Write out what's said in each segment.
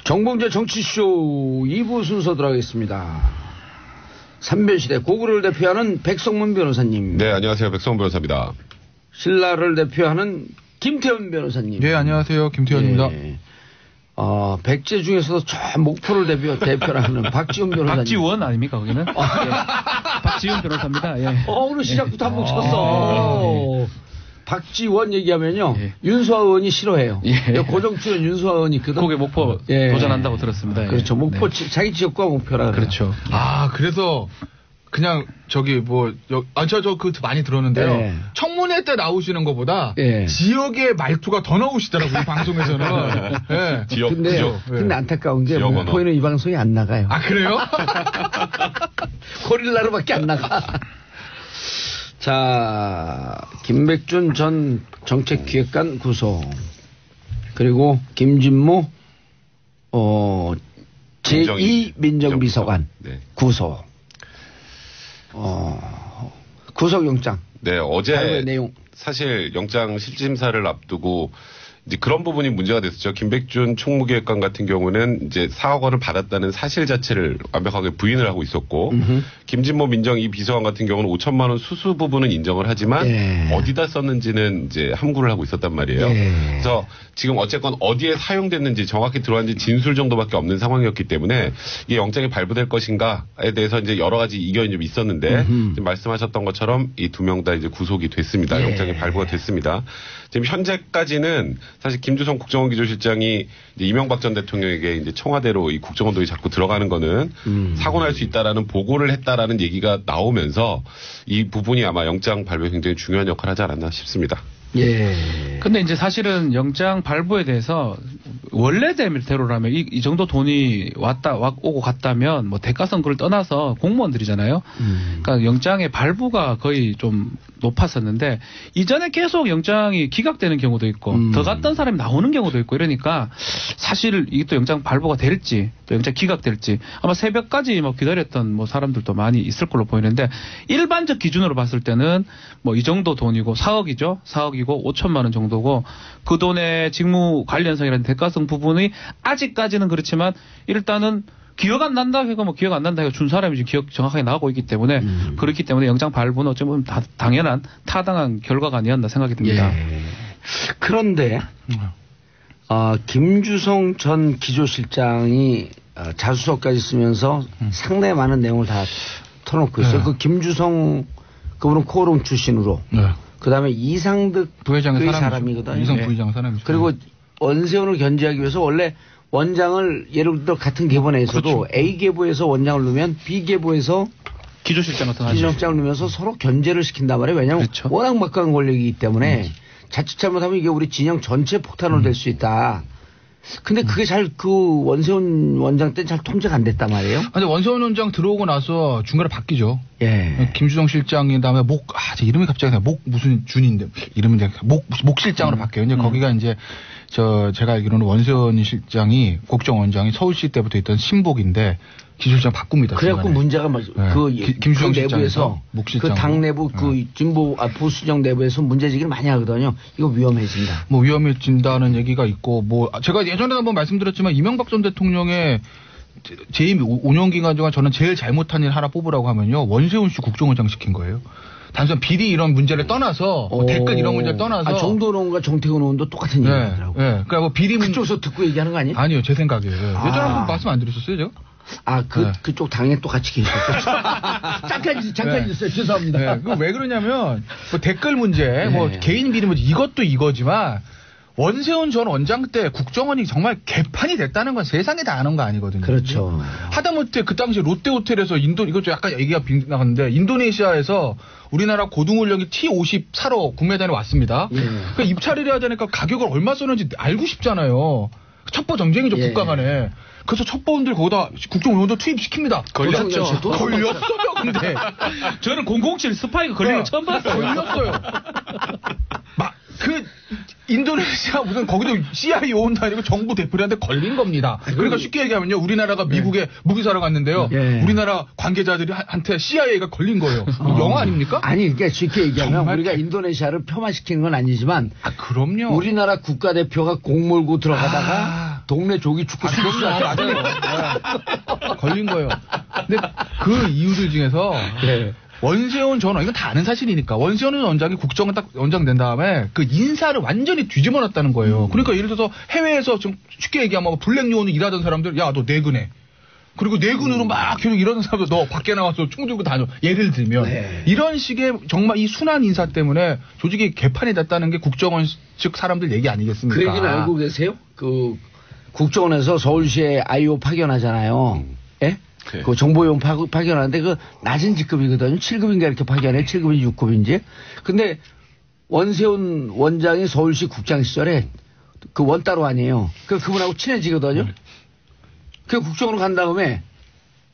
정봉재 정치쇼 2부 순서 들어가겠습니다. 삼변시대 고구려를 대표하는 백성문 변호사님. 네, 안녕하세요. 백성문 변호사입니다. 신라를 대표하는 김태현 변호사님. 네, 안녕하세요. 김태현입니다. 네. 백제 중에서도 저 목포를 대표하는 박지원 변호사님. 박지원 아닙니까, 거기는? 예. 박지원 변호사입니다. 예. 오늘 시작부터 한번 쳤어. 박지원 얘기하면요. 예. 윤수아 의원이 싫어해요. 예. 고정출연 윤수아 의원이 있거든. 거기 목포 예. 도전한다고 들었습니다. 그렇죠. 목포 네. 자기 지역과 목표라. 그렇죠. 그래서 그냥 저기 저 많이 들었는데요. 네. 청문회 때 나오시는 것보다 지역의 말투가 더 나오시더라고요. 이 방송에서는. 네. 지역. 근데 안타까운 게 목포에는 이 방송이 안 나가요. 아, 그래요? 고릴라로밖에 안 나가. 자, 김백준 전 정책기획관 구속, 그리고 김진모 제2 민정비서관 구속. 구속영장. 네, 어제 내용. 사실 영장 실질심사를 앞두고 이제 그런 부분이 문제가 됐었죠. 김백준 총무기획관 같은 경우는 이제 4억 원을 받았다는 사실 자체를 완벽하게 부인을 하고 있었고, 김진모 민정 2비서관 같은 경우는 5천만 원 수수 부분은 인정을 하지만 어디다 썼는지는 이제 함구를 하고 있었단 말이에요. 그래서 지금 어쨌건 어디에 사용됐는지 정확히 들어왔는지 진술 정도밖에 없는 상황이었기 때문에 이게 영장이 발부될 것인가에 대해서 이제 여러 가지 이견이 좀 있었는데 지금 말씀하셨던 것처럼 이 두 명 다 이제 구속이 됐습니다. 영장이 발부가 됐습니다. 지금 현재까지는 사실 김주성 국정원 기조실장이 이제 이명박 전 대통령에게 이제 청와대로 이 국정원들이 자꾸 들어가는 거는 사고 날 수 있다라는 보고를 했다라는 얘기가 나오면서 이 부분이 아마 영장 발부에 굉장히 중요한 역할을 하지 않았나 싶습니다. 예. 근데 이제 사실은 영장 발부에 대해서 원래대로라면 이 정도 돈이 오고 갔다면 뭐 대가성급을 떠나서 공무원들이잖아요. 그러니까 영장의 발부가 거의 좀 높았었는데 이전에 계속 영장이 기각되는 경우도 있고 더 갔던 사람이 나오는 경우도 있고 이러니까 사실 이게 또 영장 발부가 될지 또 영장 기각될지 아마 새벽까지 뭐 기다렸던 뭐 사람들도 많이 있을 걸로 보이는데 일반적 기준으로 봤을 때는 뭐 이 정도 돈이고 4억이죠. 4억이고 5천만 원 정도고 그 돈의 직무 관련성이라는 대가성 부분이 아직까지는 그렇지만 일단은 기억 안 난다 해가 뭐 기억 안 난다 해가 준 사람이 지금 기억 정확하게 나오고 있기 때문에 그렇기 때문에 영장 발부는 어쩌면 당연한 타당한 결과가 아니었나 생각이 듭니다. 예. 그런데 김주성 전 기조실장이 자수서까지 쓰면서 상당히 많은 내용을 다 터놓고 있어요. 그 김주성 그분은 코오롱 출신으로 그다음에 이상득 부회장의 사람이거든요. 이상 부회장 사람이죠. 그리고 원세훈을 견제하기 위해서 원래 원장을 예를 들어 같은 계보내에서도 그렇죠. A 계보에서 원장을 넣으면 B 계보에서 기조실장을 넣으면서 서로 견제를 시킨단 말이에요. 왜냐하면 그렇죠. 워낙 막강한 권력이기 때문에 자칫 잘못하면 이게 우리 진영 전체 폭탄으로 될 수 있다. 근데 그게 그 원세훈 원장 때는 잘 통제가 안 됐단 말이에요. 근데 원세훈 원장 들어오고 나서 중간에 바뀌죠. 예. 김주성 실장이 다음에 제 이름이 갑자기 무슨 준인데 이름은 이제 목 실장으로 바뀌어요. 이제 거기가 이제 제가 알기로는 원세훈 실장이 국정원장이 서울시 때부터 있던 신복인데 기술장 바꿉니다. 그래갖고 문제가 김주성 그 내부에서 그 당 내부 진보 보수정 내부에서 문제제기를 많이 하거든요. 이거 위험해진다. 뭐 위험해진다는 얘기가 있고 제가 예전에 한번 말씀드렸지만 이명박 전 대통령의 재임 5년 기간 동안 저는 제일 잘못한 일 하나 뽑으라고 하면요 원세훈 씨 국정원장 시킨 거예요. 단순 비리 이런 문제를 떠나서 댓글 이런 문제를 떠나서 정도론과 정태근 의원도 똑같은 얘기하더라고요. 그러니까 뭐 비리 그쪽에서 듣고 얘기하는 거 아니에요? 아니요, 제 생각이에요. 예전에 한번 말씀 안 드렸었어요, 제가? 그쪽 당에 또 같이 계셨죠. 잠깐 있었어요. 죄송합니다. 왜 그러냐면 댓글 문제, 개인 비리 문제 이것도 이거지만. 원세훈 전 원장 때 국정원이 정말 개판이 됐다는 건 세상에 다 아는 거 아니거든요. 그렇죠. 하다못해 그 당시 롯데호텔에서 이것도 약간 얘기가 빗나갔는데 인도네시아에서 우리나라 고등훈련기 T-50 사러 국내단에 왔습니다. 그러니까 입찰을 해야 되니까 가격을 얼마 썼는지 알고 싶잖아요. 첩보 정쟁이죠, 국가 간에. 그래서 첩보원들 거기다 국정원도 투입시킵니다. 걸렸죠. 걸렸어요, 근데. 저는 007 스파이가 걸린 거 처음 봤어요. 걸렸어요. 인도네시아 무슨 거기도 CIA 요원도 아니고 정부 대표한테 걸린 겁니다. 그러니까 쉽게 얘기하면요. 우리나라가 미국에 무기 사러 갔는데요. 우리나라 관계자들이 한테 CIA가 걸린 거예요. 영화 아닙니까? 아니, 그러니까 쉽게 얘기하면 우리가 인도네시아를 폄하시키는 건 아니지만 그럼요. 우리나라 국가대표가 공 몰고 들어가다가 동네 조기 축구 그럼요. 맞아요. 네. 걸린 거예요. 근데 그 이유들 중에서 네. 원세훈 전 이건 다 아는 사실이니까 원세훈 원장이 국정원 딱 원장 된 다음에 그 인사를 완전히 뒤집어 놨다는 거예요. 그러니까 예를 들어서 해외에서 좀 쉽게 얘기하면 블랙 요원으로 일하던 사람들 야 너 내근해. 그리고 내근으로 막 계속 이러는 사람도 너 밖에 나와서 총 들고 다녀. 예를 들면 네. 이런 식의 정말 이 순한 인사 때문에 조직이 개판이 됐다는 게 국정원 측 사람들 얘기 아니겠습니까? 그 얘기는 알고 계세요? 그 국정원에서 서울시에 IO 파견하잖아요. 예? 네. 그 정보용 파견하는데 그 낮은 직급이거든요. 7급인가 이렇게 파견해. 7급인지 6급인지. 근데 원세훈 원장이 서울시 국장 시절에 그 원따로 아니에요. 그분하고 친해지거든요. 그 국정원으로 간 다음에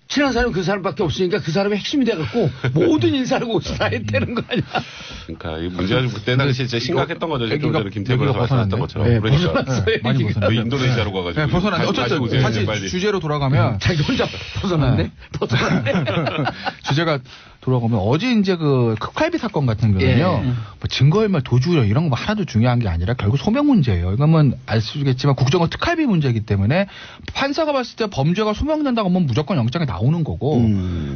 친한 사람이 그 사람밖에 없으니까 그 사람이 핵심이 돼갖고 모든 인사를 거기서 다 했다는 거 아니야. 그러니까 이 문제가 그때 당시 진짜 심각했던 거죠. 좀 전에 김태균에서 말씀하셨던 것처럼. 네, 벗어났어요. 네, 많이 벗어났어요. 인도네시아로 가가지고. 네, 벗어났는데 어쨌든 다시 빨리. 주제로 돌아가면 자기 혼자 벗어났네. 벗어났네. 주제가 돌아가면 어제 이제 그 흑활비 사건 같은 경우는요. 뭐 증거인멸 도주력 이런 거 하나도 중요한 게 아니라 결국 소명 문제예요. 이거는 알 수 있겠지만 국정원 특활비 문제이기 때문에 판사가 봤을 때 범죄가 소명된다고 하면 무조건 영장에 나오는 거고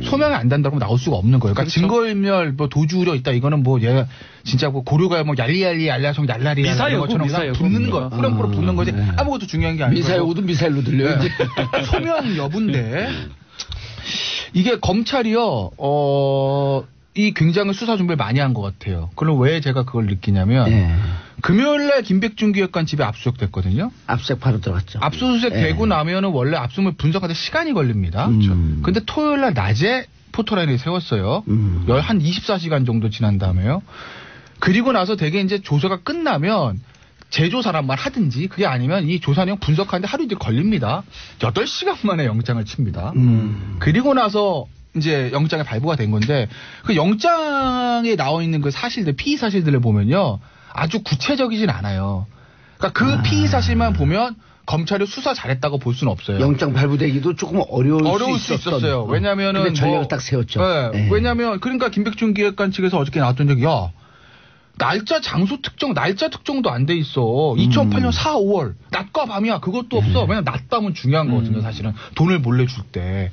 소명이 안 된다고 하면 나올 수가 없는 거예요. 그러니까 그렇죠. 증거인멸 뭐 도주력 있다 이거는 뭐 얘 진짜 뭐 고려가 뭐 얄리얄리 알라송 얄라리 이런 것처럼 붙는 거 후렴구로 붙는 거지 아무것도 중요한 게 아니고 미사여도 미사일로 들려요. 네. 소명 여부인데 이게 검찰이요. 이 굉장히 수사 준비를 많이 한 것 같아요. 그럼 왜 제가 그걸 느끼냐면 금요일날 김백준 기획관 집에 압수수색됐거든요. 압수수색 바로 들어갔죠. 압수수색 되고 나면은 원래 압수물 분석하는데 시간이 걸립니다. 근데 토요일날 낮에 포토라인을 세웠어요. 한 24시간 정도 지난 다음에요. 그리고 나서 되게 이제 조사가 끝나면 재조사란만 하든지 그게 아니면 이 조사 내용 분석하는데 하루 이틀 걸립니다. 8시간 만에 영장을 칩니다. 그리고 나서 이제 영장에 발부가 된 건데 그 영장에 나와 있는 그 사실들 피의 사실들을 보면요 아주 구체적이진 않아요. 그러니까 그 피의 사실만 보면 검찰이 수사 잘했다고 볼 수는 없어요. 영장 발부되기도 조금 어려울 수 있었어요. 왜냐면은 전략을 딱 세웠죠. 네. 왜냐면 그러니까 김백준 기획관 측에서 어저께 나왔던 적이 날짜 장소 특정 날짜 특정도 안 돼 있어. 2008년 4, 5월 낮과 밤이야. 그것도 없어. 왜냐면 낮 밤은 중요한 거거든요. 사실은 돈을 몰래 줄 때.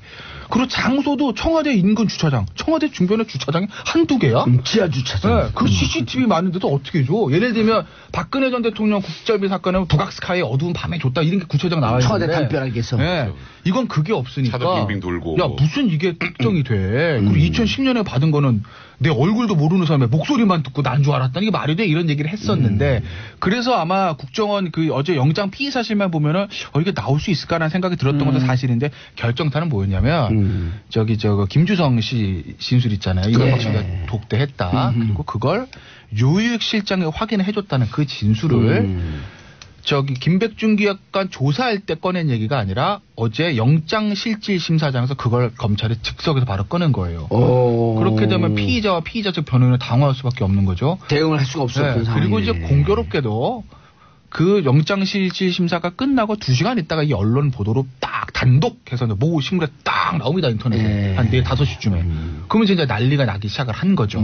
그리고 장소도 청와대 인근 주차장. 청와대 주변에 주차장이 한두 개야? 지하 주차장. 네. 그 CCTV 많은데도 어떻게 줘? 예를 들면 박근혜 전 대통령 국정비 사건은 북악스카이 어두운 밤에 줬다 이런 게 구체적 나와 있는데. 청와대 담벼락에서. 네. 이건 그게 없으니까. 차도 빙빙 돌고. 야 무슨 이게 특정이 돼? 그리고 2010년에 받은 거는 내 얼굴도 모르는 사람의 목소리만 듣고 난 줄 알았다. 이게 말이 돼? 이런 얘기를 했었는데 그래서 아마 국정원 그 어제 영장 피의 사실만 보면은 이게 나올 수 있을까라는 생각이 들었던 것도 사실인데 결정타는 뭐였냐면 김주성 씨 진술 있잖아요. 이명박 씨가 독대했다. 그리고 그걸 요익실장에 확인을 해줬다는 그 진술을 김백준 기획관 조사할 때 꺼낸 얘기가 아니라 어제 영장실질심사장에서 그걸 검찰이 즉석에서 바로 꺼낸 거예요. 그렇게 되면 피의자와 피의자 측 변호인은 당황할 수밖에 없는 거죠. 대응을 할 수가 없었던 상황이네. 그리고 이제 공교롭게도 그 영장실질심사가 끝나고 2시간 있다가 이 언론 보도로 딱 단독해서 모 신문에 딱 나옵니다. 인터넷에. 한 4, 5시쯤에. 그러면 이제 난리가 나기 시작을 한 거죠.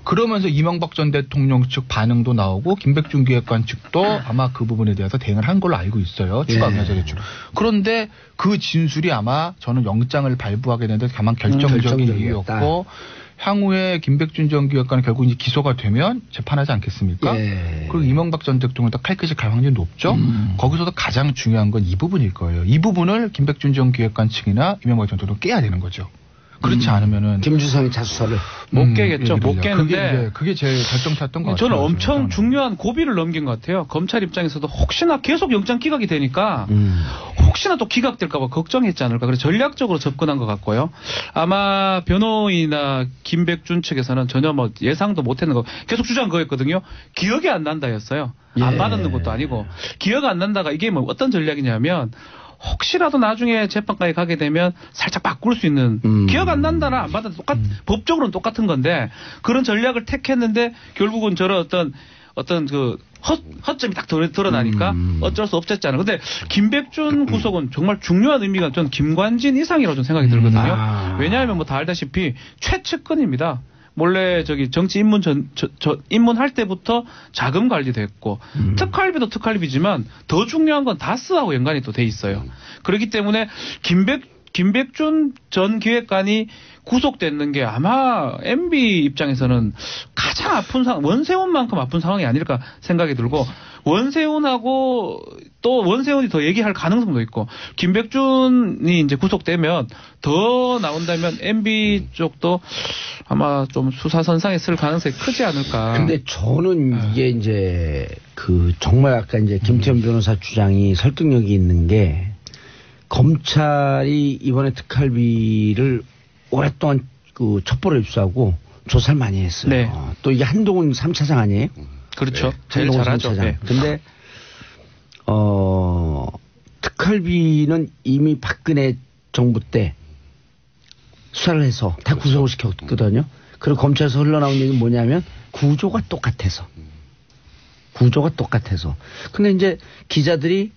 그러면서 이명박 전 대통령 측 반응도 나오고 김백준 기획관 측도 아마 그 부분에 대해서 대응을 한 걸로 알고 있어요. 추가 의사 제출. 그런데 그 진술이 아마 저는 영장을 발부하게 되는데 가만 결정적인 이유였고 향후에 김백준 전 기획관은 결국 이제 기소가 되면 재판하지 않겠습니까? 그리고 이명박 전 대통령도 칼끝이 갈 확률이 높죠. 거기서도 가장 중요한 건 이 부분일 거예요. 이 부분을 김백준 전 기획관 측이나 이명박 전 대통령 깨야 되는 거죠. 그렇지 않으면은 김주성이 자수서를 못 깨겠죠. 못 깨는데 그게 제일 결정타였던 것 같아요. 저는 엄청 중요한 고비를 넘긴 것 같아요. 검찰 입장에서도 혹시나 계속 영장 기각이 되니까 혹시나 또 기각될까 봐 걱정했지 않을까. 그래서 전략적으로 접근한 것 같고요. 아마 변호인이나 김백준 측에서는 전혀 뭐 예상도 못했는 거 계속 주장한 거였거든요. 기억이 안 난다였어요. 안 받았는 것도 아니고 기억 안 난다가 이게 뭐 어떤 전략이냐면 혹시라도 나중에 재판까지 가게 되면 살짝 바꿀 수 있는 기억 안 난다나 안 받아도 법적으로는 똑같은 건데 그런 전략을 택했는데 결국은 저런 어떤 그 허점이 딱 드러나니까 어쩔 수 없었잖아요. 근데 김백준 구속은 정말 중요한 의미가 전 김관진 이상이라고 좀 생각이 들거든요. 왜냐하면 뭐 다 알다시피 최측근입니다. 몰래 정치 입문 입문할 때부터 자금 관리도 했고 특활비도 특활비지만 더 중요한 건 다스하고 연관이 또 돼 있어요. 그렇기 때문에 김백준 전 기획관이 구속됐는 게 아마 MB 입장에서는 가장 아픈 원세훈만큼 아픈 상황이 아닐까 생각이 들고 원세훈하고 또 원세훈이 더 얘기할 가능성도 있고 김백준이 이제 구속되면 더 나온다면 MB 쪽도 아마 좀 수사선상에 쓸 가능성이 크지 않을까. 근데 저는 이게 이제 정말 아까 이제 김태현 변호사 주장이 설득력이 있는 게 검찰이 이번에 특활비를 오랫동안 첩보를 입수하고 조사를 많이 했어요. 네. 또 이게 한동훈 3차장 아니에요? 그렇죠. 네. 제일 잘하죠. 네. 근데 특활비는 이미 박근혜 정부 때 수사를 해서 다 구속을 시켰거든요. 그리고 검찰에서 흘러나온 얘기는 뭐냐면 구조가 똑같아서. 근데 이제 기자들이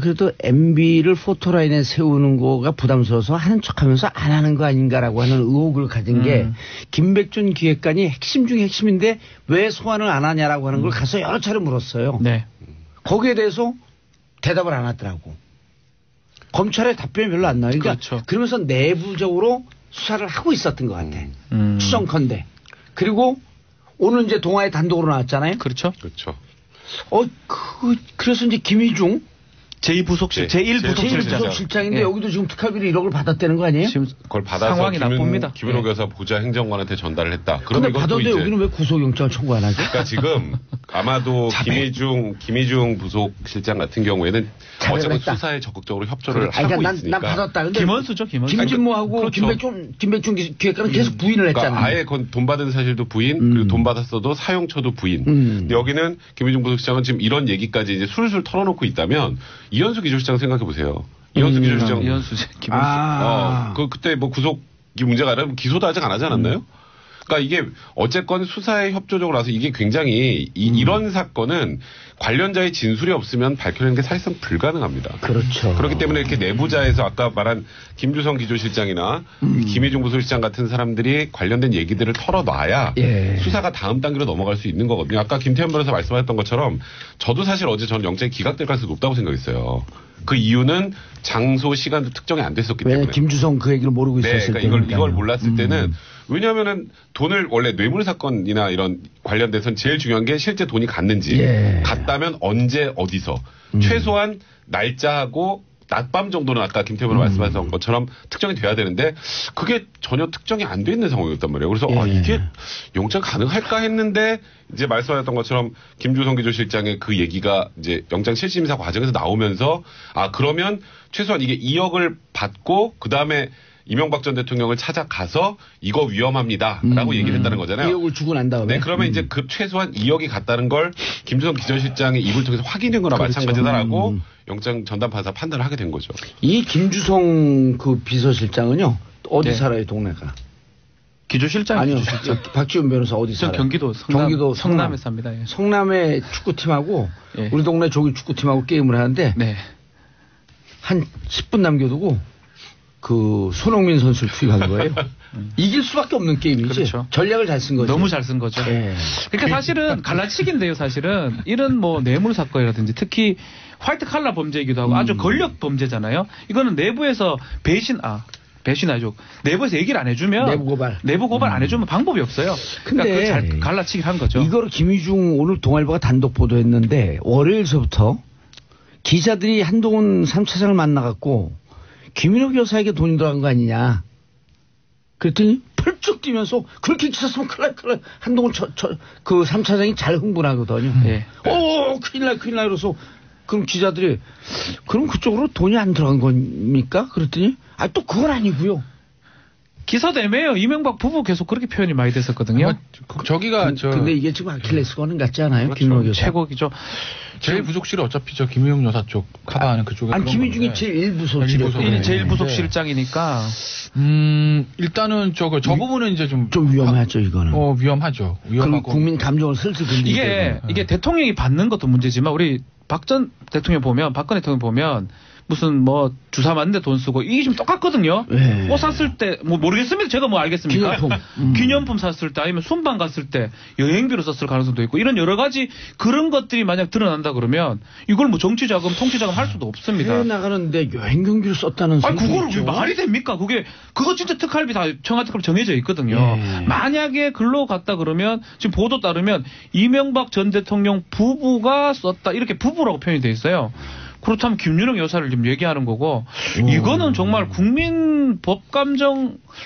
그래도 MB를 포토라인에 세우는 거가 부담스러워서 하는 척하면서 안 하는 거 아닌가라고 하는 의혹을 가진 게 김백준 기획관이 핵심 중에 핵심인데 왜 소환을 안 하냐라고 하는 걸 가서 여러 차례 물었어요. 네. 거기에 대해서 대답을 안 하더라고. 검찰의 답변이 별로 안 나요. 그러니까 그렇죠. 그러면서 내부적으로 수사를 하고 있었던 것 같아. 추정컨대. 그리고 오늘 이제 동아에 단독으로 나왔잖아요. 그렇죠. 그래서 이제 김희중 제1부속실장인데 여기도 지금 특활비를 1억을 받았다는 거 아니에요? 지금 그걸 받아서 상황이 나쁩니다. 김은옥 여사 보좌 행정관한테 전달을 했다. 그런데 받았는데 여기는 왜 구속영장을 청구 안 하죠? 그러니까 지금 아마도 김희중 부속실장 같은 경우에는 어쨌든 수사에 적극적으로 협조를 하고 있으니까. 난 받았다. 근데 김원수죠. 김진모하고 그렇죠. 김백준 기획관은 계속 부인을 했잖아요. 그러니까 아예 돈 받은 사실도 부인, 그리고 돈 받았어도 사용처도 부인. 근데 여기는 김희중 부속실장은 지금 이런 얘기까지 이제 술술 털어놓고 있다면 이현수 기조실장 생각해 보세요. 이현수 기조실장. 김원수. 그때 뭐 구속이 문제가 아니라 기소도 아직 안 하지 않았나요? 그러니까 이게 어쨌건 수사에 협조적으로 나서 이게 굉장히 이런 사건은 관련자의 진술이 없으면 밝혀내는 게 사실상 불가능합니다. 그렇죠. 그렇기 때문에 이렇게 내부자에서 아까 말한 김주성 기조실장이나 김희중 부소실장 같은 사람들이 관련된 얘기들을 털어놔야 수사가 다음 단계로 넘어갈 수 있는 거거든요. 아까 김태현 변호사 말씀하셨던 것처럼 저도 사실 어제 저는 영장이 기각될 가능성이 높다고 생각했어요. 그 이유는 장소, 시간도 특정이 안 됐었기 때문에. 김주성 그 얘기를 모르고 있었을 때. 그러니까 이걸 몰랐을 때는 왜냐하면은 돈을 원래 뇌물 사건이나 이런 관련돼서는 제일 중요한 게 실제 돈이 갔는지 갔다면 언제 어디서 최소한 날짜하고 낮밤 정도는 아까 김태현 말씀하셨던 것처럼 특정이 돼야 되는데 그게 전혀 특정이 안 돼 있는 상황이었단 말이에요. 그래서 이게 영장 가능할까 했는데 이제 말씀하셨던 것처럼 김주성 기조실장의 그 얘기가 이제 영장 실질심사 과정에서 나오면서 그러면 최소한 이게 2억을 받고 그 다음에 이명박 전 대통령을 찾아가서 이거 위험합니다라고 얘기를 했다는 거잖아요. 2억을 주고 난 다음에. 네, 그러면 이제 그 최소한 2억이 갔다는 걸 김주성 기조실장의 입을 통해서 확인한 거나 마찬가지다라고 영장 전담판사 판단을 하게 된 거죠. 이 김주성 그 비서실장은요 어디 살아요, 동네가? 기조실장 아니요. 박지훈 변호사 어디 살아요? 경기도 성남에 삽니다. 성남의 축구팀하고 우리 동네 조기 축구팀하고 게임을 하는데 한 10분 남겨두고 그 손흥민 선수를 투입한 거예요. 이길 수밖에 없는 게임이지. 그렇죠. 전략을 잘 쓴 거죠. 너무 잘 쓴 거죠. 그러니까 사실은 갈라치기인데요. 사실은 이런 뭐 뇌물 사건이라든지 특히 화이트 칼라 범죄이기도 하고 아주 권력 범죄잖아요. 이거는 내부에서 배신 아니죠. 내부에서 얘기를 안 해주면 내부 고발 안 해주면 방법이 없어요. 그러니까 그걸 잘 갈라치기를 한 거죠. 이거를 김희중 오늘 동아일보가 단독 보도했는데 월요일서부터 기자들이 한동훈 3차장을 만나갖고 김인옥 여사에게 돈이 들어간 거 아니냐. 그랬더니 펄쩍 뛰면서 그렇게 기사 쓰면 큰일 날. 한동훈 그 3차장이 잘 흥분하거든요. 큰일 나 이러면서 그럼 기자들이 그럼 그쪽으로 돈이 안 들어간 겁니까? 그랬더니 또 그건 아니고요. 기사도 애매해요. 이명박 부부 계속 그렇게 표현이 많이 됐었거든요. 근데 이게 지금 아킬레스건은 같지 않아요? 그렇죠. 김인옥 여사. 최고기죠. 제일 부속실이 어차피 김희용 여사 쪽 커버하는 그쪽에. 김희중이 제일 부속실이요. 제일 부속실장이니까. 일단은 저 부분은 이제 좀 위험하죠, 이거는. 위험하죠. 위험하고. 국민 감정을 슬슬 건드리고. 이게 대통령이 받는 것도 문제지만 우리 박 전 대통령 보면 박근혜 대통령 보면 무슨 뭐 주사 맞는데 돈 쓰고 이게 좀 똑같거든요. 네. 옷 샀을 때 뭐 모르겠습니다. 제가 뭐 알겠습니까? 기념품 샀을 때 아니면 순방 갔을 때 여행비로 썼을 가능성도 있고 이런 여러 가지 그런 것들이 만약 드러난다 그러면 이걸 뭐 정치자금, 통치자금 할 수도 없습니다. 해외 나가는데 여행 경비로 썼다는 아니 소리도 그거를 있죠. 말이 됩니까? 그거 진짜 특활비 다 청와대 특활비 정해져 있거든요. 만약에 글로 갔다 그러면 지금 보도 따르면 이명박 전 대통령 부부가 썼다 이렇게 부부라고 표현이 돼 있어요. 그렇다면 김윤영 여사를 지금 얘기하는 거고 이거는 정말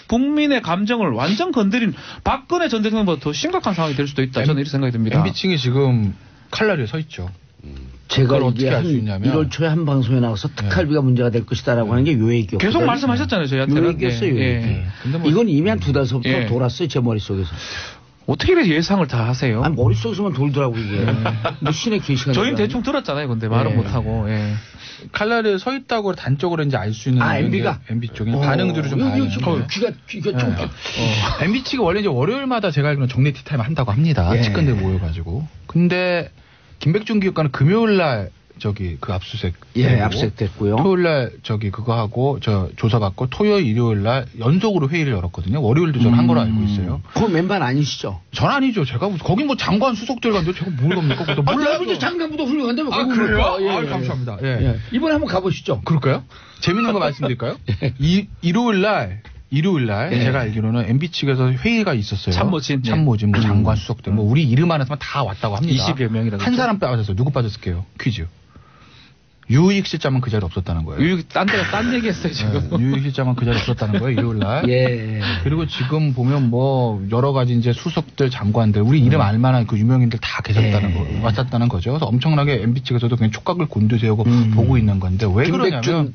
국민의 감정을 완전 건드린 박근혜 전 대통령보다 더 심각한 상황이 될 수도 있다. 저는 이렇게 생각이 듭니다. MB층이 지금 칼날에 서 있죠. 제가 어떻게 할 수 있냐면 1월 초에 한 방송에 나와서 특활비가 문제가 될 것이다라고 하는 게 요 얘기였거든요. 계속 말씀하셨잖아요. 저희한테는. 요 얘기였어요. 근데 뭐 이건 이미 한 2달 전부터 돌았어요. 제 머릿속에서. 어떻게 이렇게 예상을 다 하세요? 아니, 머릿속에서만 돌더라고 이게. 뭐 신의 계시가. 저희는 대충 들었잖아요. 근데 말은 못하고. 칼날에 서 있다고 단적으로 이제 알 수 있는 MB가 MB 쪽이 반응들을 좀 봐야 귀가 좀. MB 측이 원래 이제 월요일마다 제가 알기로는 정례 티타임 한다고 합니다. 측근들 모여가지고. 근데 김백준 기획관은 금요일날 그 압수수색. 압수수색됐고요. 토요일날 그거 하고 조사받고 토요일 일요일날 연속으로 회의를 열었거든요. 월요일도 저는 한 걸로 알고 있어요. 그건 맨발 아니시죠? 전 아니죠. 제가 거기 뭐 장관 수석들 간데 제가 뭘 갑니까? 몰라요. 장관보다 훌륭한데 뭐. 그래요? 감사합니다. 이번에 한번 가보시죠. 그럴까요? 재밌는 거 말씀드릴까요? 일요일날 제가 알기로는 MB 측에서 회의가 있었어요. 참모진, 뭐 장관 수석들, 뭐 우리 이름 하나만 다 왔다고 합니다. 20여 명이라고. 한 사람 빠졌어요. 누구 빠졌을게요? 퀴즈. 유익 실장은 그 자리에 없었다는 거예요. 유익 딴 얘기했어요 지금. 유익 실장은 그 자리에 없었다는 거예요. 일요일날. 그리고 지금 보면 뭐 여러 가지 이제 수석들, 장관들, 우리 이름 알만한 그 유명인들 다 계셨다는 거, 왔었다는 거죠. 그래서 엄청나게 MB 측에서도 그냥 촉각을 곤두세우고 보고 있는 건데 왜 그러냐면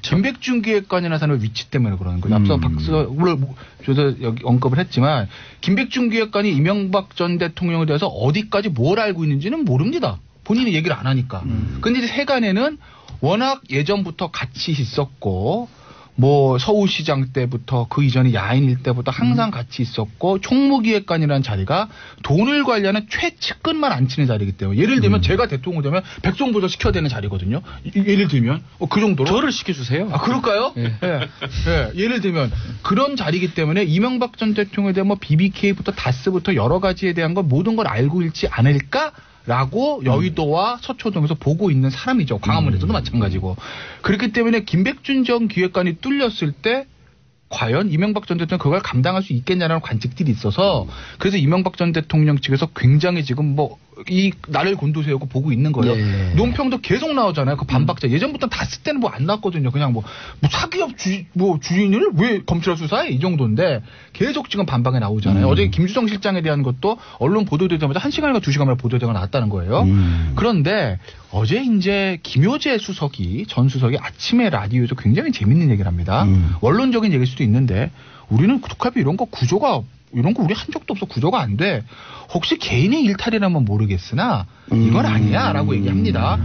김백준 기획관이라는 사람의 위치 때문에 그러는 거예요. 앞서 물론 저도 여기 언급을 했지만 김백준 기획관이 이명박 전 대통령에 대해서 어디까지 뭘 알고 있는지는 모릅니다. 본인이 얘기를 안 하니까. 근데 이제 세간에는 워낙 예전부터 같이 있었고, 뭐 서울시장 때부터 그 이전에 야인일 때부터 항상 같이 있었고, 총무기획관이라는 자리가 돈을 관리하는 최측근만 앉히는 자리이기 때문에 예를 들면 제가 대통령 되면 백성보조 시켜야 되는 자리거든요. 예를 들면 그 정도로. 저를 시켜주세요. 아 그럴까요? 예를 들면 그런 자리이기 때문에 이명박 전 대통령에 대한 뭐 BBK부터 다스부터 여러 가지에 대한 걸 모든 걸 알고 있지 않을까? 라고 여의도와 서초동에서 보고 있는 사람이죠. 광화문에서도 마찬가지고. 그렇기 때문에 김백준 전 기획관이 뚫렸을 때 과연 이명박 전 대통령 그걸 감당할 수 있겠냐라는 관측들이 있어서 그래서 이명박 전 대통령 측에서 굉장히 지금 뭐 이 나를 곤두세우고 보고 있는 거예요. 논평도 계속 나오잖아요. 그 반박자. 예전부터 다스 때는 뭐 안 나왔거든요. 그냥 뭐 사기업 주인을 왜 검찰 수사해? 이 정도인데 계속 지금 반박에 나오잖아요. 어제 김주성 실장에 대한 것도 언론 보도되자마자 1시간인가 2시간마다 보도되가 나왔다는 거예요. 그런데 어제 이제 김효재 전 수석이 아침에 라디오에서 굉장히 재밌는 얘기를 합니다. 원론적인 얘기일 수도 있는데 우리는 특활비 이런 거 우리 한 적도 없어. 구조가 안 돼. 혹시 개인의 일탈이라면 모르겠으나 이건 아니야 라고 얘기합니다.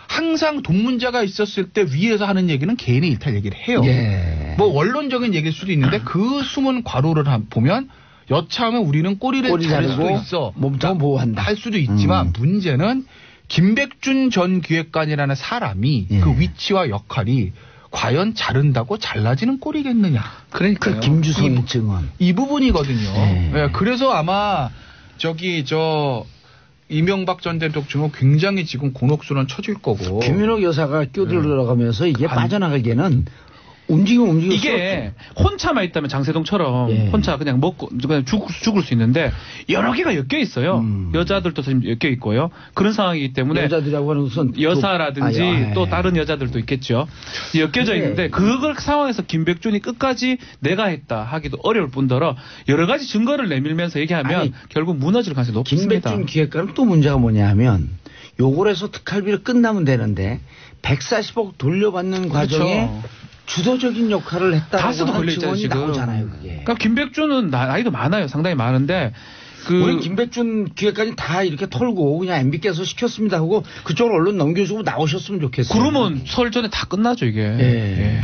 항상 동문자가 있었을 때 위에서 하는 얘기는 개인의 일탈 얘기를 해요. 뭐 원론적인 얘기일 수도 있는데 그 숨은 괄호를 보면 여차하면 우리는 꼬리를 자를 수도 있어. 몸통 보호한다. 할 수도 있지만 문제는 김백준 전 기획관이라는 사람이 그 위치와 역할이 과연 자른다고 잘라지는 꼴이겠느냐. 그러니까 김주성의 증언. 이 부분이거든요. 그래서 아마 이명박 전 대통령 굉장히 지금 곤혹스러운 처질 거고. 김윤옥 여사가 끼어들어가면서 이게 빠져나가기에는 움직이면 이게 혼자만 있다면 장세동처럼 혼자 그냥 먹고 그냥 죽을 수 있는데 여러 개가 엮여 있어요. 여자들도 지금 엮여 있고요. 그런 상황이기 때문에 여자들이라고 하는 우선 여사라든지 또 다른 여자들도 있겠죠. 엮여져 있는데 그걸 상황에서 김백준이 끝까지 내가 했다 하기도 어려울 뿐더러 여러 가지 증거를 내밀면서 얘기하면 결국 무너질 가능성이 높습니다. 김백준 기획관은 또 문제가 뭐냐 하면 요걸 해서 특활비를 끝나면 되는데 140억 돌려받는 과정에 주도적인 역할을 했다라고 하는 증언이 나오잖아요. 그게. 그러니까 김백준은 나이도 많아요. 상당히 많은데 우리 김백준 기획관이 다 이렇게 털고 그냥 MB께서 시켰습니다 하고 그쪽으로 언론 넘겨주고 나오셨으면 좋겠어요. 그러면 설 전에 다 끝나죠 이게.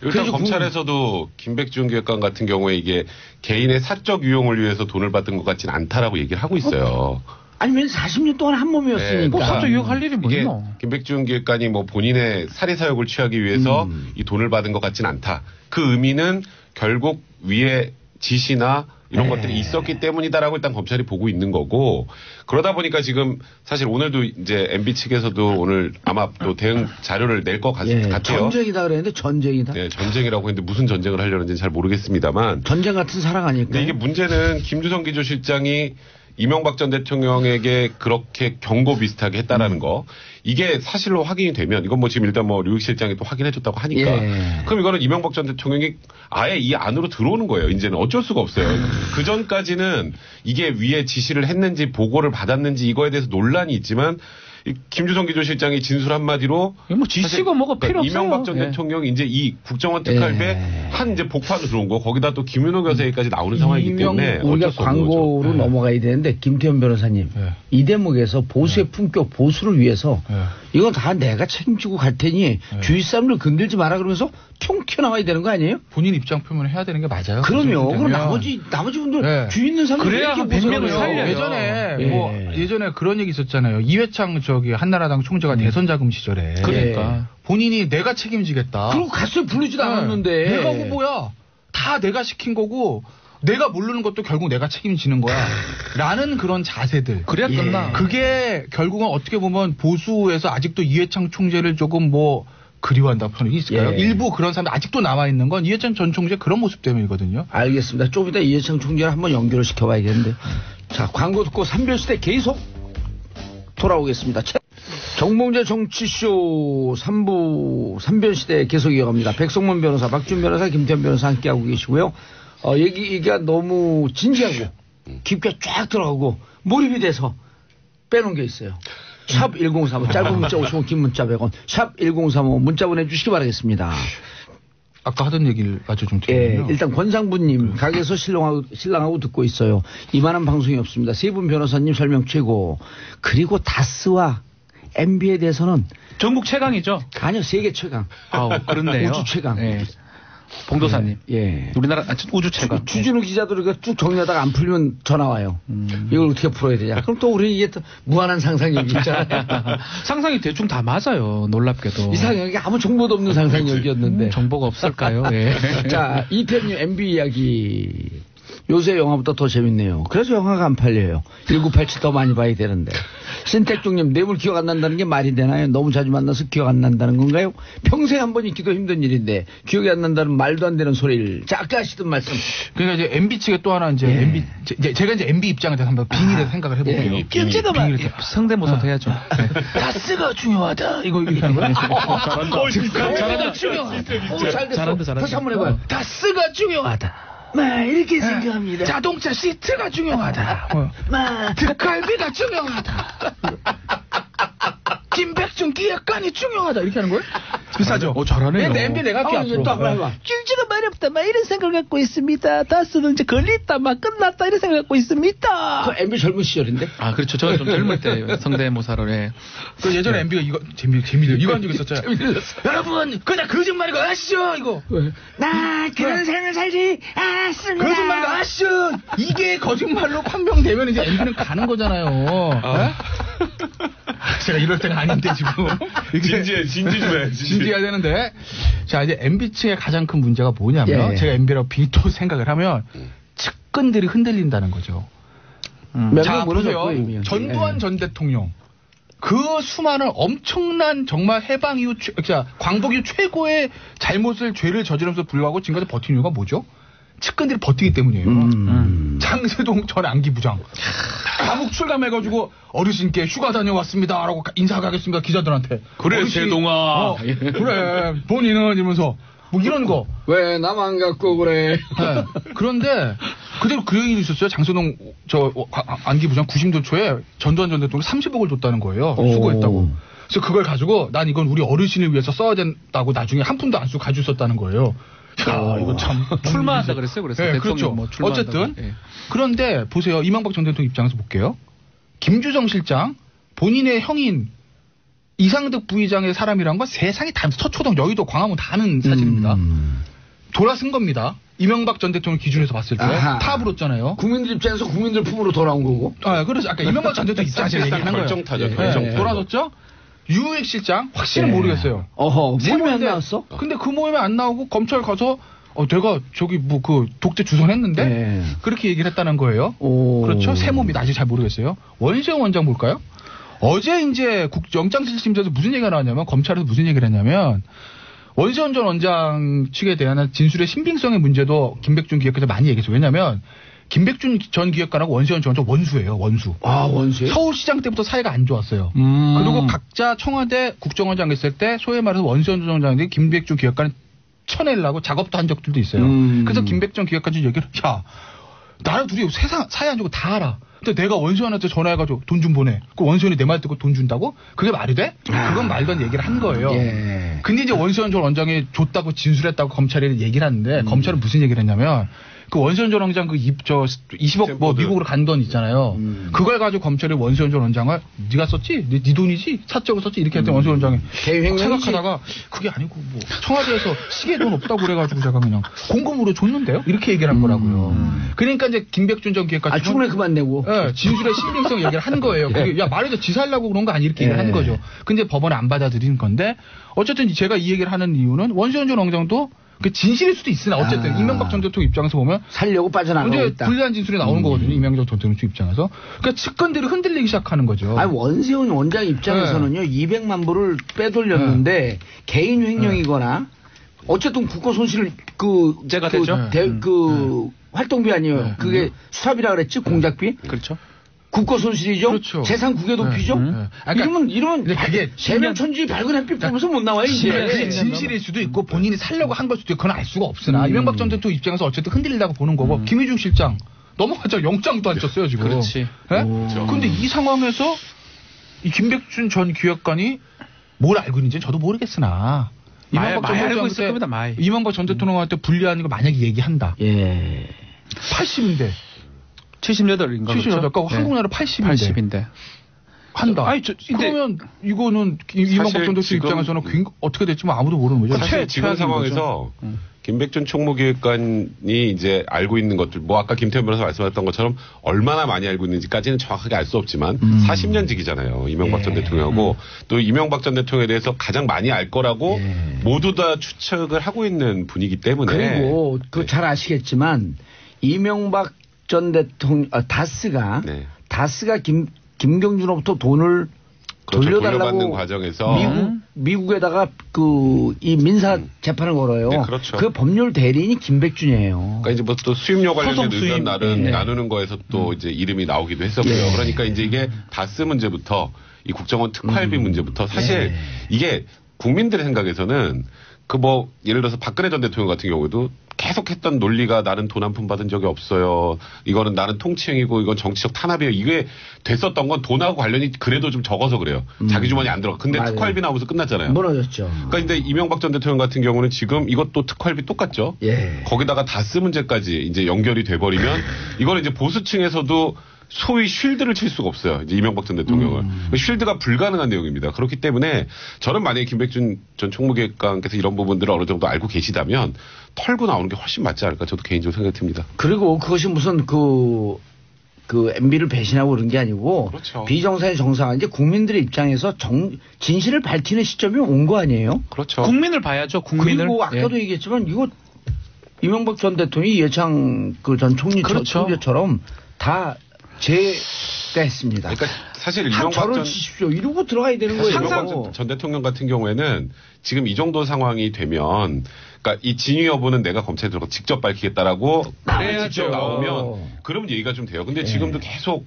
일단 검찰에서도 김백준 기획관 같은 경우에 이게 개인의 사적 유용을 위해서 돈을 받은 것 같지는 않다라고 얘기를 하고 있어요. 아니면 40년 동안 한 몸이었으니까. 사적 유혹할 일이 뭐 있노? 김백준 기획관이 뭐 본인의 사리 사욕을 취하기 위해서 이 돈을 받은 것 같진 않다. 그 의미는 결국 위에 지시나 이런 것들이 있었기 때문이다라고 일단 검찰이 보고 있는 거고, 그러다 보니까 지금 사실 오늘도 이제 MB 측에서도 오늘 아마 또 대응 자료를 낼 것 같아요. 전쟁이다 그랬는데 전쟁이다. 네, 전쟁이라고 했는데 무슨 전쟁을 하려는지는 잘 모르겠습니다만. 전쟁 같은 사랑 아닐까요? 근데 이게 문제는 김주성 기조실장이 이명박 전 대통령에게 그렇게 경고 비슷하게 했다라는 거. 이게 사실로 확인이 되면, 이건 뭐 지금 일단 뭐 류익 실장이 또 확인해줬다고 하니까. 그럼 이거는 이명박 전 대통령이 아예 이 안으로 들어오는 거예요. 이제는 어쩔 수가 없어요. 그 전까지는 이게 위에 지시를 했는지 보고를 받았는지 이거에 대해서 논란이 있지만, 김주성 기조실장이 진술 한마디로 뭐 지시가 뭐가 필요 없어요. 이명박 전 대통령이 이제 이 국정원 특활배 한 이제 복판으로 들어온 거, 거기다 또 김윤호 여사에까지 나오는 상황이기 때문에 우리가 광고로 넘어가야 되는데, 김태현 변호사님 이 대목에서 보수의 품격, 보수를 위해서 이건 다 내가 책임지고 갈 테니 주위 사람들 건들지 마라 그러면서 통 튀어나와야 되는 거 아니에요? 본인 입장 표명을 해야 되는 게 맞아요. 그럼요. 그럼 나머지 분들 주위 있는 사람들 그래야 변명을 살려요. 예전에 그런 얘기 있었잖아요. 이회창 한나라당 총재가 대선 자금 시절에 그러니까 본인이 내가 책임지겠다. 그리고 갔어요. 부르지도 않았는데. 내가 후보야. 다 내가 시킨 거고 내가 모르는 것도 결국 내가 책임지는 거야. 라는 그런 자세들. 그래야 끝나. 그게 결국은 어떻게 보면 보수에서 아직도 이회창 총재를 조금 뭐 그리워한다 표현이 있을까요? 일부 그런 사람들 아직도 남아있는 건 이회창 전 총재 그런 모습 때문이거든요. 알겠습니다. 좀 이따 이회창 총재를 한번 연결을 시켜봐야겠는데. 자, 광고 듣고 삼별시대 계속 돌아오겠습니다. 정봉재 정치쇼 3부 삼별시대 계속 이어갑니다. 백성문 변호사, 박준 변호사, 김태현 변호사 함께하고 계시고요. 얘기가 너무 진지하고 깊게 쫙 들어가고 몰입이 돼서 빼놓은 게 있어요. 샵 1035 짧은 문자 50원, 긴 문자 100원. 샵 1035 문자 보내주시기 바라겠습니다. 아까 하던 얘기를 아주 좀 드리면요. 일단 권상부님 가게에서 신랑하고 듣고 있어요. 이만한 방송이 없습니다. 세 분 변호사님 설명 최고. 그리고 다스와 MB에 대해서는 전국 최강이죠. 아니요, 세계 최강. 그렇네요. 우주 최강. 봉도사님. 우리나라 우주 최강. 주진우 기자도 이렇게 쭉 정리하다가 안 풀리면 전화 와요. 이걸 어떻게 풀어야 되냐. 그럼 또 우리 이게 또 무한한 상상력이 있잖아요. 상상이 대충 다 맞아요. 놀랍게도. 이상하게 아무 정보도 없는 상상력이었는데. 정보가 없을까요? 자, 이태님 MB 이야기. 요새 영화보다 더 재밌네요. 그래서 영화가 안 팔려요. 1987 더 많이 봐야 되는데. 신택중님, 뇌물 기억 안 난다는 게 말이 되나요? 너무 자주 만나서 기억 안 난다는 건가요? 평생 한 번 있기도 힘든 일인데 기억이 안 난다는 말도 안 되는 소리를 아까 하시던 말씀. 그러니까 이제 MB 측에 또 하나 이제 제가 이제 MB 입장에 대해서 한번 빙의를 생각을 해볼게요. 성대모사도 해야죠. 다스가 중요하다. 이거 이렇게 하는 거야? 잘한다. 잘한다. 다시 한번 해봐요. 다스가 중요하다. 이렇게 생각합니다. 자동차 시트가 중요하다. 특활비가 중요하다. 김백준 기획관이 중요하다. 이렇게 하는 거예요? 비싸죠? 잘하네요. 내 MB 내가 할게 앞으로. 길지가 말이 없다. 이런 생각을 갖고 있습니다. 다스는 이제 걸렸다. 끝났다. 이런 생각을 갖고 있습니다. 그 MB 젊은 시절인데? 그렇죠. 저는 좀 젊을 때 성대모사를 해. 그 예전에 MB가 이거 재미를 이거 한 적 있었잖아요. 여러분 그냥 거짓말이고 아시죠? 이거. 나 그런 삶을 살지 않았습니다. 거짓말이고 아시죠? 이게 거짓말로 판명되면 이제 MB는 가는 거잖아요. 제가 이럴 때가 아닌데 지금. 진지 좀 해야지. 진지해야 되는데. 자, 이제 MB 측의 가장 큰 문제가 뭐냐면 제가 MB라고 또 생각을 하면 측근들이 흔들린다는 거죠. 자, 보세요. 전두환 전 대통령. 그 수많은 엄청난 정말 해방 이후 광복 이후 최고의 죄를 저지르면서 불구하고 지금까지 버틴 이유가 뭐죠? 측근들이 버티기 때문이에요. 장세동 전 안기부장 감옥 출감해가지고 어르신께 휴가 다녀왔습니다라고 인사하겠습니다 기자들한테. 그래 어르신, 세동아. 그래 본인은 이러면서 뭐 이런 거. 왜 나만 갖고 그래. 그런데 그대로 그 얘기도 있었어요. 장세동 안기부장 90년 초에 전두환 전 대통령 30억을 줬다는 거예요. 수고했다고. 그래서 그걸 가지고 난 이건 우리 어르신을 위해서 써야 된다고 나중에 한 푼도 안 쓰고 가지고 있었다는 거예요. 야, 이거 참 출마한다 그랬어요. 그래서 그렇죠. 어쨌든 그런데 보세요. 이명박 전 대통령 입장에서 볼게요. 김주정 실장 본인의 형인 이상득 부의장의 사람이란 건 세상이 다 서초동, 여의도, 광화문 다 아는 사실입니다. 돌아선 겁니다. 이명박 전 대통령 기준에서 봤을 때 탑으로잖아요. 국민들 입장에서 국민들 품으로 돌아온 거고. 그래서 아까 이명박 전 대통령 입장에서 얘기한 거예요. 결정타죠. 돌아섰죠. 유흥익 실장 확실히 모르겠어요. 모임에 안 나왔어? 근데 그 모임에 안 나오고 검찰 가서 내가 저기 뭐 그 독재 주선했는데 그렇게 얘기를 했다는 거예요. 그렇죠. 새 몸이 아직 잘 모르겠어요. 원세훈 원장 볼까요? 어제 이제 영장실심에서 무슨 얘기가 나왔냐면 검찰에서 무슨 얘기를 했냐면 원세훈 전 원장 측에 대한 진술의 신빙성의 문제도 김백준 기획관에서 많이 얘기했어요. 왜냐하면 김백준 전 기획관하고 원세훈 전 원장 원수예요. 원수. 원수예요? 서울시장 때부터 사이가 안 좋았어요. 그리고 각자 청와대 국정원장 했을 때 소위 말해서 원세훈 전 원장이 김백준 기획관을 쳐내려고 작업도 한 적들도 있어요. 그래서 김백준 기획관이 얘기를 나랑 둘이 사이 안 좋고 다 알아. 근데 내가 원수원한테 전화해가지고 돈 좀 보내. 그 원수원이 내 말 듣고 돈 준다고? 그게 말이 돼? 그건 말도 안 얘기를 한 거예요. 근데 이제 원수원 전 원장이 줬다고 진술했다고 검찰이 얘기를 하는데 검찰은 무슨 얘기를 했냐면 그 원세훈 전 원장 20억 뭐 미국으로 간 돈 있잖아요. 그걸 가지고 검찰이 원세훈 전 원장을 네가 썼지? 네 돈이지? 사적으로 썼지? 이렇게 했더니 원세훈 원장이 생각하다가 그게 아니고 뭐 청와대에서 시계 돈 없다고 그래가지고 제가 그냥 공금으로 줬는데요? 이렇게 얘기를 한 거라고요. 그러니까 이제 김백준 전 기획관 충분히 그만 내고 진술의 신빙성 얘기를 한 거예요. 야 말해도 지살라고 그런 거 아니 이렇게 얘기를 한 거죠. 근데 법원에 안 받아들이는 건데 어쨌든 제가 이 얘기를 하는 이유는 원세훈 전 원장도 그 진실일 수도 있으나 어쨌든 이명박 전 대통령 입장에서 보면 살려고 빠져나가고 있다. 불리한 진술이 나오는 거거든요. 이명박 전 대통령 입장에서. 그러니까 측근들이 흔들리기 시작하는 거죠. 원세훈 원장 입장에서는요. 200만 불을 빼돌렸는데 개인 횡령이거나 어쨌든 국고 손실 제가 되죠. 활동비 아니에요. 그게 수사비라 그랬지 공작비. 그렇죠. 국고 손실이죠. 그렇죠. 재산 국외 도피죠. 이러면 그게 세명천지 밝은 햇빛 보면서 못 나와요. 이제 진실일 수도 있고 본인이 살려고 한 걸 수도 있고 그건 알 수가 없으나 이명박 전 대통령 입장에서 어쨌든 흔들리다고 보는 거고 김희중 실장 넘어가자 영장도 안 쳤어요 지금. 그렇지. 그런데 이 상황에서 이 김백준 전 기획관이 뭘 알고 있는지는 저도 모르겠으나 이명박 전 대통령한테 불리한 거 만약에 얘기한다. 80인데. 78인가? 78. 그러니까 한국 나라 80인데. 한다. 그러면 이거는 이명박 전 대통령 입장에서는 어떻게 될지 아무도 모르는 거죠. 사실 지금 상황에서 김백준 총무기획관이 이제 알고 있는 것들, 뭐 아까 김태현 변호사 말씀하셨던 것처럼 얼마나 많이 알고 있는지까지는 정확하게 알 수 없지만 40년직이잖아요. 이명박 전 대통령하고 또 이명박 전 대통령에 대해서 가장 많이 알 거라고 모두 다 추측을 하고 있는 분이기 때문에. 그리고 잘 아시겠지만 이명박 전 대통령 다스가 김경준으로부터 돈을 돌려달라고 과정에서 미국에다가 이 민사 재판을 걸어요. 네, 그렇죠. 그 법률 대리인이 김백준이에요. 그러니까 이제 뭐 또 수임료 관련된 의견 나누는 거에서 또 이제 이름이 나오기도 했었고요. 그러니까 이제 이게 다스 문제부터 이 국정원 특활비 문제부터 사실 이게 국민들의 생각에서는 예를 들어서 박근혜 전 대통령 같은 경우에도 계속했던 논리가 나는 돈 한 푼 받은 적이 없어요. 이거는 나는 통치행위고 이건 정치적 탄압이에요. 이게 됐었던 건 돈하고 관련이 그래도 좀 적어서 그래요. 자기 주머니 안 들어가. 근데 특활비 나오면서 끝났잖아요. 무너졌죠. 그러니까 근데 이명박 전 대통령 같은 경우는 지금 이것도 특활비 똑같죠. 거기다가 다스 문제까지 이제 연결이 돼버리면 이거는 이제 보수층에서도 소위 쉴드를 칠 수가 없어요. 이제 이명박 전 대통령을. 쉴드가 불가능한 내용입니다. 그렇기 때문에 저는 만약에 김백준 전 총무기획관께서 이런 부분들을 어느 정도 알고 계시다면 털고 나오는 게 훨씬 맞지 않을까 저도 개인적으로 생각이 듭니다. 그리고 그것이 무슨 MB를 배신하고 그런 게 아니고 그렇죠. 비정상의 정상화 이제 국민들의 입장에서 진실을 밝히는 시점이 온 거 아니에요? 그렇죠. 국민을 봐야죠. 국민을. 그리고 아까도 얘기했지만 이거 이명박 전 대통령이 이해창 전 총리 총리처럼 다 제가 했습니다. 그러니까 사실 이명박 치십시오. 이러고 들어가야 되는 거예요. 이명박 전 대통령 같은 경우에는 지금 이 정도 상황이 되면 그러니까 이 진위 여부는 내가 검찰에 들어가 직접 밝히겠다라고 직접 나오면 그러면 얘기가 좀 돼요. 근데 지금도 계속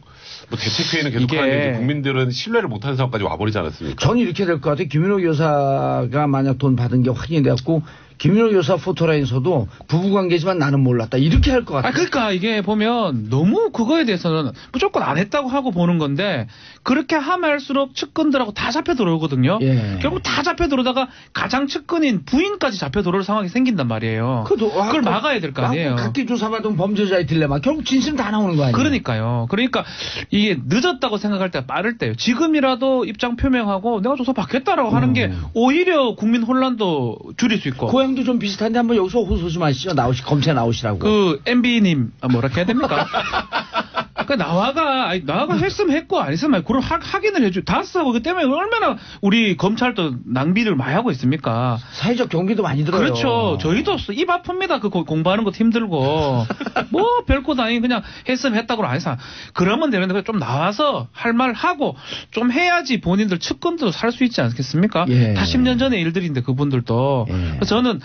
대책회의는 계속 하는데 국민들은 신뢰를 못하는 상황까지 와버리지 않았습니까? 저는 이렇게 될 것 같아요. 김윤호 여사가 만약 돈 받은 게 확인이 돼갖고 김윤호 여사 포토라인에서도 부부관계지만 나는 몰랐다. 이렇게 할 것 같아요. 그러니까 이게 보면 너무 그거에 대해서는 무조건 안 했다고 하고 보는 건데 그렇게 하면 할수록 측근들하고 다 잡혀 들어오거든요. 결국 다 잡혀 들어오다가 가장 측근인 부인까지 잡혀 들어올 상황이 생긴단 말이에요. 그걸 막아야 될 거 아니에요. 각기 조사받은 범죄자의 딜레마. 결국 진실은 다 나오는 거 아니에요. 그러니까요. 그러니까 이게 늦었다고 생각할 때가 빠를 때요. 지금이라도 입장 표명하고 내가 조사 받겠다라고 하는 게 오히려 국민 혼란도 줄일 수 있고. 내용도 좀 비슷한데 한번 여기서 호소 좀 하시죠. 검찰 나오시라고. 그 MB님 뭐라 해야 됩니까? 그 나와가 했으면 했고 안 했으면 그걸 확인을 해줘. 다스하고 그 때문에 얼마나 우리 검찰도 낭비를 많이 하고 있습니까? 사회적 경비도 많이 들어요. 그렇죠. 저희도 입 아픕니다. 그 공부하는 것도 힘들고 뭐 별것도 아닌 그냥 했으면 했다고 안 해서 그러면 되는데 좀 나와서 할 말 하고 좀 해야지 본인들 측근도 살 수 있지 않겠습니까? 예. 다 10년 전의 일들인데 그분들도. 예. 그래서 저는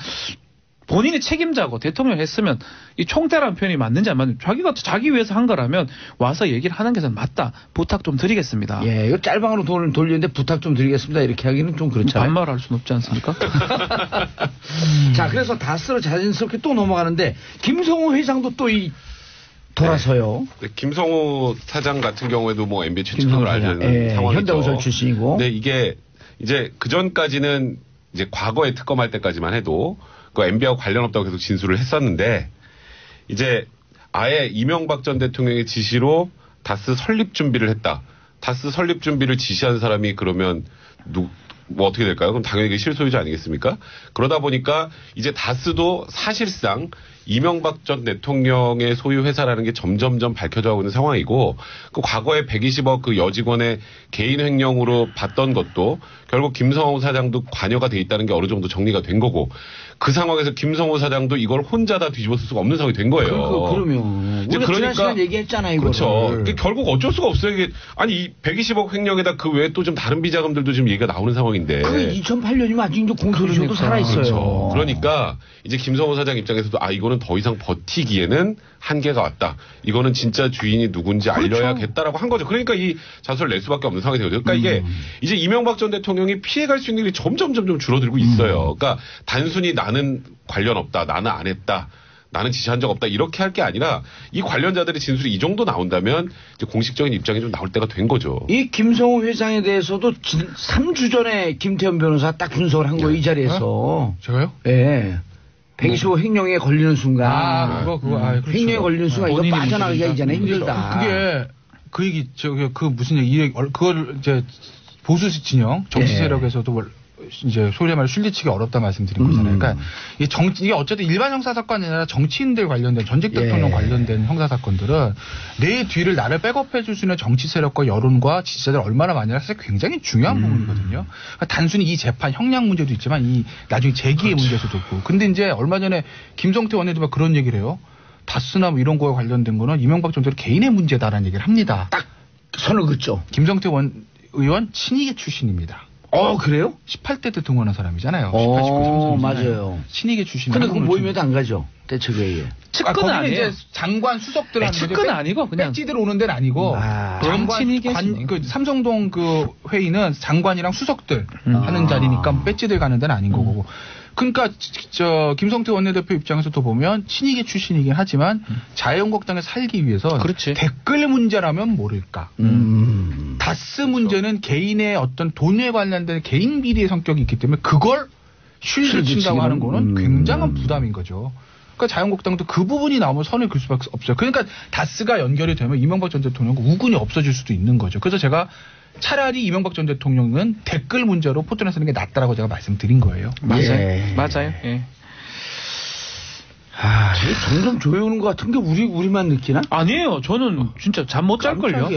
본인이 책임자고 대통령 했으면 이 총대라는 표현이 맞는지 안 맞는지 자기가 자기 위해서 한 거라면 와서 얘기를 하는 게 저는 맞다. 부탁 좀 드리겠습니다. 예, 이거 짤방으로 돈을 돌리는데 부탁 좀 드리겠습니다. 이렇게 하기는 좀 그렇잖아요. 반말할 수는 없지 않습니까? 자, 그래서 다스로 자연스럽게 또 넘어가는데 김성호 회장도 또 돌아서요. 네, 김성호 사장 같은 경우에도 뭐 MB 최측근으로 알려진 상황이죠. 현대건설 출신이고. 근데 이게 이제 그 전까지는 이제 과거에 특검할 때까지만 해도 그 MB하고 관련 없다고 계속 진술을 했었는데 이제 아예 이명박 전 대통령의 지시로 다스 설립 준비를 했다. 다스 설립 준비를 지시한 사람이 그러면 뭐 어떻게 될까요? 그럼 당연히 실소유자 아니겠습니까? 그러다 보니까 이제 다스도 사실상 이명박 전 대통령의 소유 회사라는 게 점점점 밝혀져가고 있는 상황이고 그 과거에 120억 그 여직원의 개인 횡령으로 봤던 것도 결국 김성호 사장도 관여가 돼 있다는 게 어느 정도 정리가 된 거고 그 상황에서 김성호 사장도 이걸 혼자 다 뒤집어 쓸 수가 없는 상황이 된 거예요. 그러면 우리가 지난 시간 얘기했잖아요. 그렇죠. 결국 어쩔 수가 없어요. 이게 아니 이 120억 횡령에다 그 외에 또 좀 다른 비자금들도 지금 얘기가 나오는 상황인데. 그게 2008년이면 아직 공소시효도 살아있어요. 그렇죠. 그러니까 이제 김성호 사장 입장에서도 이거는 더 이상 버티기에는 한계가 왔다. 이거는 진짜 주인이 누군지 알려야겠다라고 한 거죠. 그러니까 이 자수를 낼 수밖에 없는 상황이 되거든요. 그러니까 이게 이제 이명박 전 대통령이 피해갈 수 있는 일이 점점 줄어들고 있어요. 그러니까 단순히 나는 관련 없다. 나는 안 했다. 나는 지시한 적 없다. 이렇게 할 게 아니라 이 관련자들의 진술이 이 정도 나온다면 이제 공식적인 입장이 좀 나올 때가 된 거죠. 이 김성호 회장에 대해서도 3주 전에 김태현 변호사 딱 분석을 한 거예요. 이 자리에서. 제가요? 예. 125 횡령에 걸리는 순간. 그렇죠. 횡령에 걸리는 순간 이거 빠져나가기가 이제는 힘들다. 그게 그 얘기 그 무슨 얘기 그걸 이제 보수 진영 정치 세력에서도 이제 소리 말해 술리치기 어렵다 말씀드린 거잖아요. 그러니까 이게 어쨌든 일반 형사 사건이 아니라 정치인들 관련된 전직 대통령 관련된 형사 사건들은 내 뒤를 나를 백업해 줄 수 있는 정치 세력과 여론과 지지자들 얼마나 많냐가 사실 굉장히 중요한 부분이거든요. 그러니까 단순히 이 재판 형량 문제도 있지만 이 나중에 재기의 문제도 있고. 근데 이제 얼마 전에 김성태 원내대표가 그런 얘기를 해요. 다스나 뭐 이런 거에 관련된 거는 이명박 전 대통령 개인의 문제다라는 얘기를 합니다. 딱 선을 긋죠. 김성태 의원 친이계 출신입니다. 그래요? 18대 때 동원한 사람이잖아요. 18, 19, 30. 맞아요. 친이계 출신. 근데 그건 모임에도 안 가죠. 대책회의에. 측근은 아니에요. 이제 장관 수석들 하는 측근은 아니고 그냥 배지들 오는 데는 아니고. 친이계 그 삼성동 그 회의는 장관이랑 수석들 하는 자리니까 배지들 가는 데는 아닌 거고. 그러니까 김성태 원내대표 입장에서도 보면 친이계 출신이긴 하지만 자유한국당에 살기 위해서 댓글 문제라면 모를까. 다스 문제는 개인의 어떤 돈에 관련된 개인 비리의 성격이 있기 때문에 그걸 쉴드 친다고 하는 거는 굉장한 부담인 거죠. 그러니까 자유한국당도 그 부분이 나오면 선을 그을 수밖에 없어요. 그러니까 다스가 연결이 되면 이명박 전 대통령 우군이 없어질 수도 있는 거죠. 그래서 제가 차라리 이명박 전 대통령은 댓글 문제로 포천에 쓰는 게 낫다라고 제가 말씀드린 거예요. 맞아요. 예. 이게 점점 조여오는 것 같은 게 우리만 느끼나? 아니에요. 저는 진짜 잠 못 잘걸요.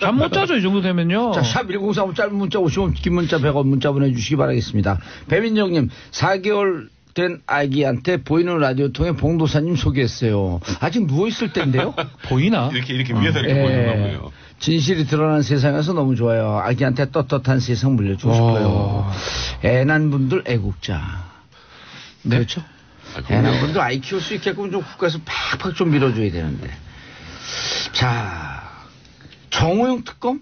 잠 못 자죠. 이 정도 되면요. 자, 샵 1035 짧은 문자 50원, 긴 문자 100원 문자 보내주시기 바라겠습니다. 배민정님, 4개월 된 아기한테 보이는 라디오 통해 봉도사님 소개했어요. 아직 누워있을 때인데요? 보이나? 이렇게 위에서 이렇게 보이는 거고요. 진실이 드러난 세상에서 너무 좋아요. 아기한테 떳떳한 세상 물려주고 싶어요. 애난 분들 애국자. 네. 그렇죠? 애난 분들 아이 키울 수 있게끔 좀 국가에서 팍팍 좀 밀어줘야 되는데. 자, 정호영 특검?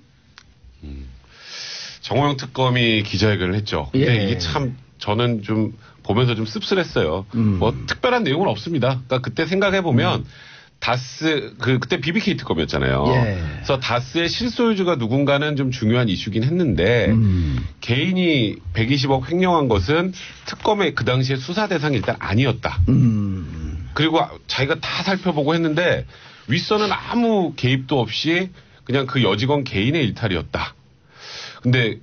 정호영 특검이 기자회견을 했죠. 근데 이게 참 저는 좀 보면서 좀 씁쓸했어요. 뭐 특별한 내용은 없습니다. 그러니까 그때 생각해 보면 다스 그때 BBK 특검이었잖아요. 그래서 다스의 실소유주가 누군가는 좀 중요한 이슈긴 했는데 개인이 120억 횡령한 것은 특검의 그 당시에 수사 대상이 일단 아니었다. 그리고 자기가 다 살펴보고 했는데 윗선은 아무 개입도 없이 그냥 그 여직원 개인의 일탈이었다. 근데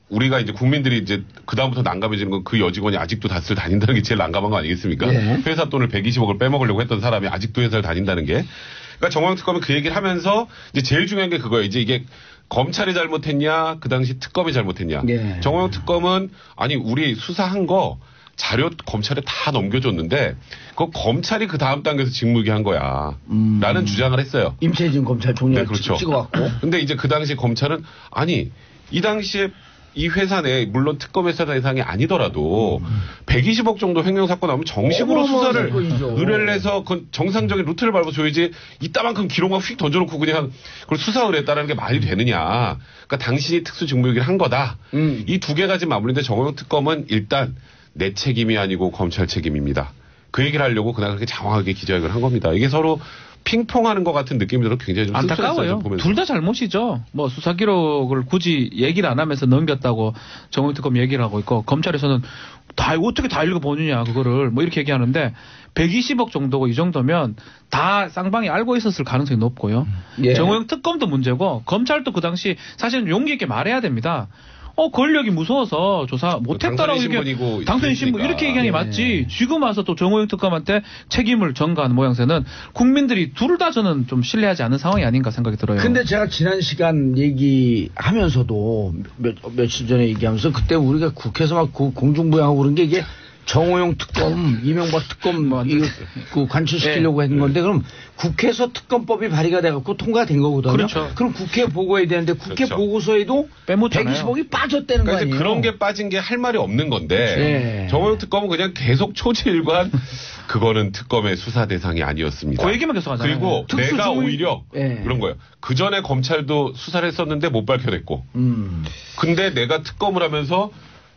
우리가 이제 국민들이 이제 그다음부터 난감해지는 건 그 여직원이 아직도 다스를 다닌다는 게 제일 난감한 거 아니겠습니까? 네. 회사 돈을 120억을 빼먹으려고 했던 사람이 아직도 회사를 다닌다는 게. 그러니까 정호영 특검은 그 얘기를 하면서 이제 제일 중요한 게 그거예요. 이제 이게 검찰이 잘못했냐, 그 당시 특검이 잘못했냐. 네. 정호영 특검은 아니 우리 수사한 거 자료 검찰에 다 넘겨줬는데 그 검찰이 그 다음 단계에서 직무유기한 거야. 라는 주장을 했어요. 임채진 검찰 총리가 네, 그렇죠. 찍어왔고. 근데 이제 그 당시 검찰은 아니 이 당시에 이 회사 내 물론 특검 회사 대상이 아니더라도 120억 정도 횡령 사건 나오면 정식으로 수사를 의뢰를 해서 그 정상적인 루트를 밟아줘야지 이따만큼 기록만 휙 던져놓고 그냥 그걸 수사 의뢰했다는 게 말이 되느냐. 그러니까 당신이 특수 직무유기를 한 거다. 이 두 개가 지금 맞물리는데 정호영 특검은 일단 내 책임이 아니고 검찰 책임입니다. 그 얘기를 하려고 그날 그렇게 장황하게 기자회견을 한 겁니다. 이게 서로 핑퐁하는 것 같은 느낌이 들어 굉장히 좀 안타까워요. 둘 다 잘못이죠. 뭐 수사 기록을 굳이 얘기를 안 하면서 넘겼다고 정호영 특검 얘기를 하고 있고 검찰에서는 다 어떻게 다 읽어보느냐 그거를 뭐 이렇게 얘기하는데 120억 정도고 이 정도면 다 쌍방이 알고 있었을 가능성이 높고요. 예. 정호영 특검도 문제고 검찰도 그 당시 사실은 용기 있게 말해야 됩니다. 권력이 무서워서 조사 못했다라고 이렇게 당선인 신분 이렇게 얘기하는 게 맞지. 지금 와서 또 정호영 특검한테 책임을 전가하는 모양새는 국민들이 둘 다 저는 좀 신뢰하지 않는 상황이 아닌가 생각이 들어요. 근데 제가 지난 시간 얘기하면서도 며칠 전에 얘기하면서 그때 우리가 국회에서 막 공중부양하고 그런 게 이게 정호영 특검, 이명박 특검 그 관철시키려고 했는 건데 그럼 국회에서 특검법이 발의가 돼갖고 통과된 거거든요. 그렇죠. 그럼 국회에 보고해야 되는데 국회 그렇죠. 보고서에도 빼먹잖아요. 120억이 빠졌다는 그러니까 거 아니에요. 그런 게 빠진 게 할 말이 없는 건데 네. 정호영 특검은 그냥 계속 초지일관 그거는 특검의 수사 대상이 아니었습니다. 그 얘기만 계속 하잖아요. 그리고 내가 오히려 네. 그런 거예요. 그 전에 검찰도 수사를 했었는데 못 밝혀냈고 근데 내가 특검을 하면서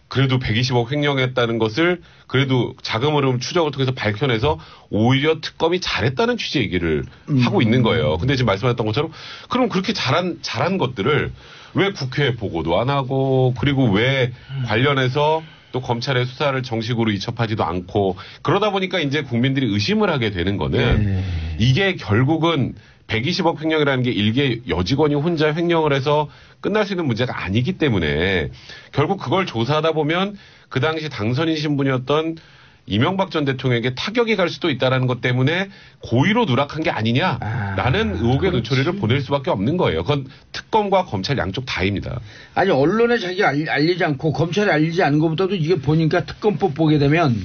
그래도 120억 횡령했다는 것을 그래도 자금 흐름 추적을 통해서 밝혀내서 오히려 특검이 잘했다는 취지의 얘기를 하고 있는 거예요. 근데 지금 말씀하셨던 것처럼 그럼 그렇게 잘한 것들을 왜 국회에 보고도 안 하고 그리고 왜 관련해서 또 검찰의 수사를 정식으로 이첩하지도 않고 그러다 보니까 이제 국민들이 의심을 하게 되는 거는 이게 결국은 120억 횡령이라는 게 일개 여직원이 혼자 횡령을 해서 끝날 수 있는 문제가 아니기 때문에 결국 그걸 조사하다 보면 그 당시 당선인 신분이었던 이명박 전 대통령에게 타격이 갈 수도 있다는 것 때문에 고의로 누락한 게 아니냐라는 의혹의 눈초리를 보낼 수밖에 없는 거예요. 그건 특검과 검찰 양쪽 다입니다. 아니 언론에 자기가 알리지 않고 검찰에 알리지 않은 것보다도 이게 보니까 특검법 보게 되면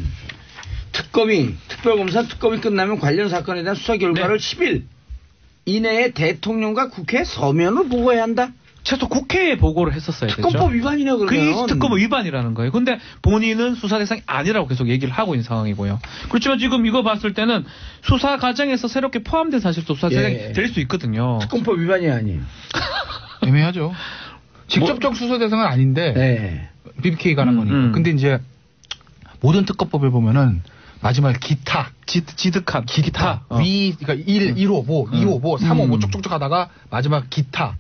특별검사 특검이 끝나면 관련 사건에 대한 수사 결과를 10일 이내에 대통령과 국회에 서면을 보고해야 한다? 최소 국회에 보고를 했었어야 되죠. 특검법 위반이냐 그러면. 그게 특검법 위반이라는 거예요. 근데 본인은 수사 대상이 아니라고 계속 얘기를 하고 있는 상황이고요. 그렇지만 지금 이거 봤을 때는 수사 과정에서 새롭게 포함된 사실도 수사 대상이 될 수 있거든요. 특검법 위반이 아니에요. 애매하죠. 직접적 수사 대상은 아닌데 BBK 관한 거니까. 근데 이제 모든 특검법을 보면은 마지막에 기타, 지득한 기타. 그러니까 1호 뭐, 2호 뭐, 3호 뭐 쭉쭉쭉 하다가 마지막 기타.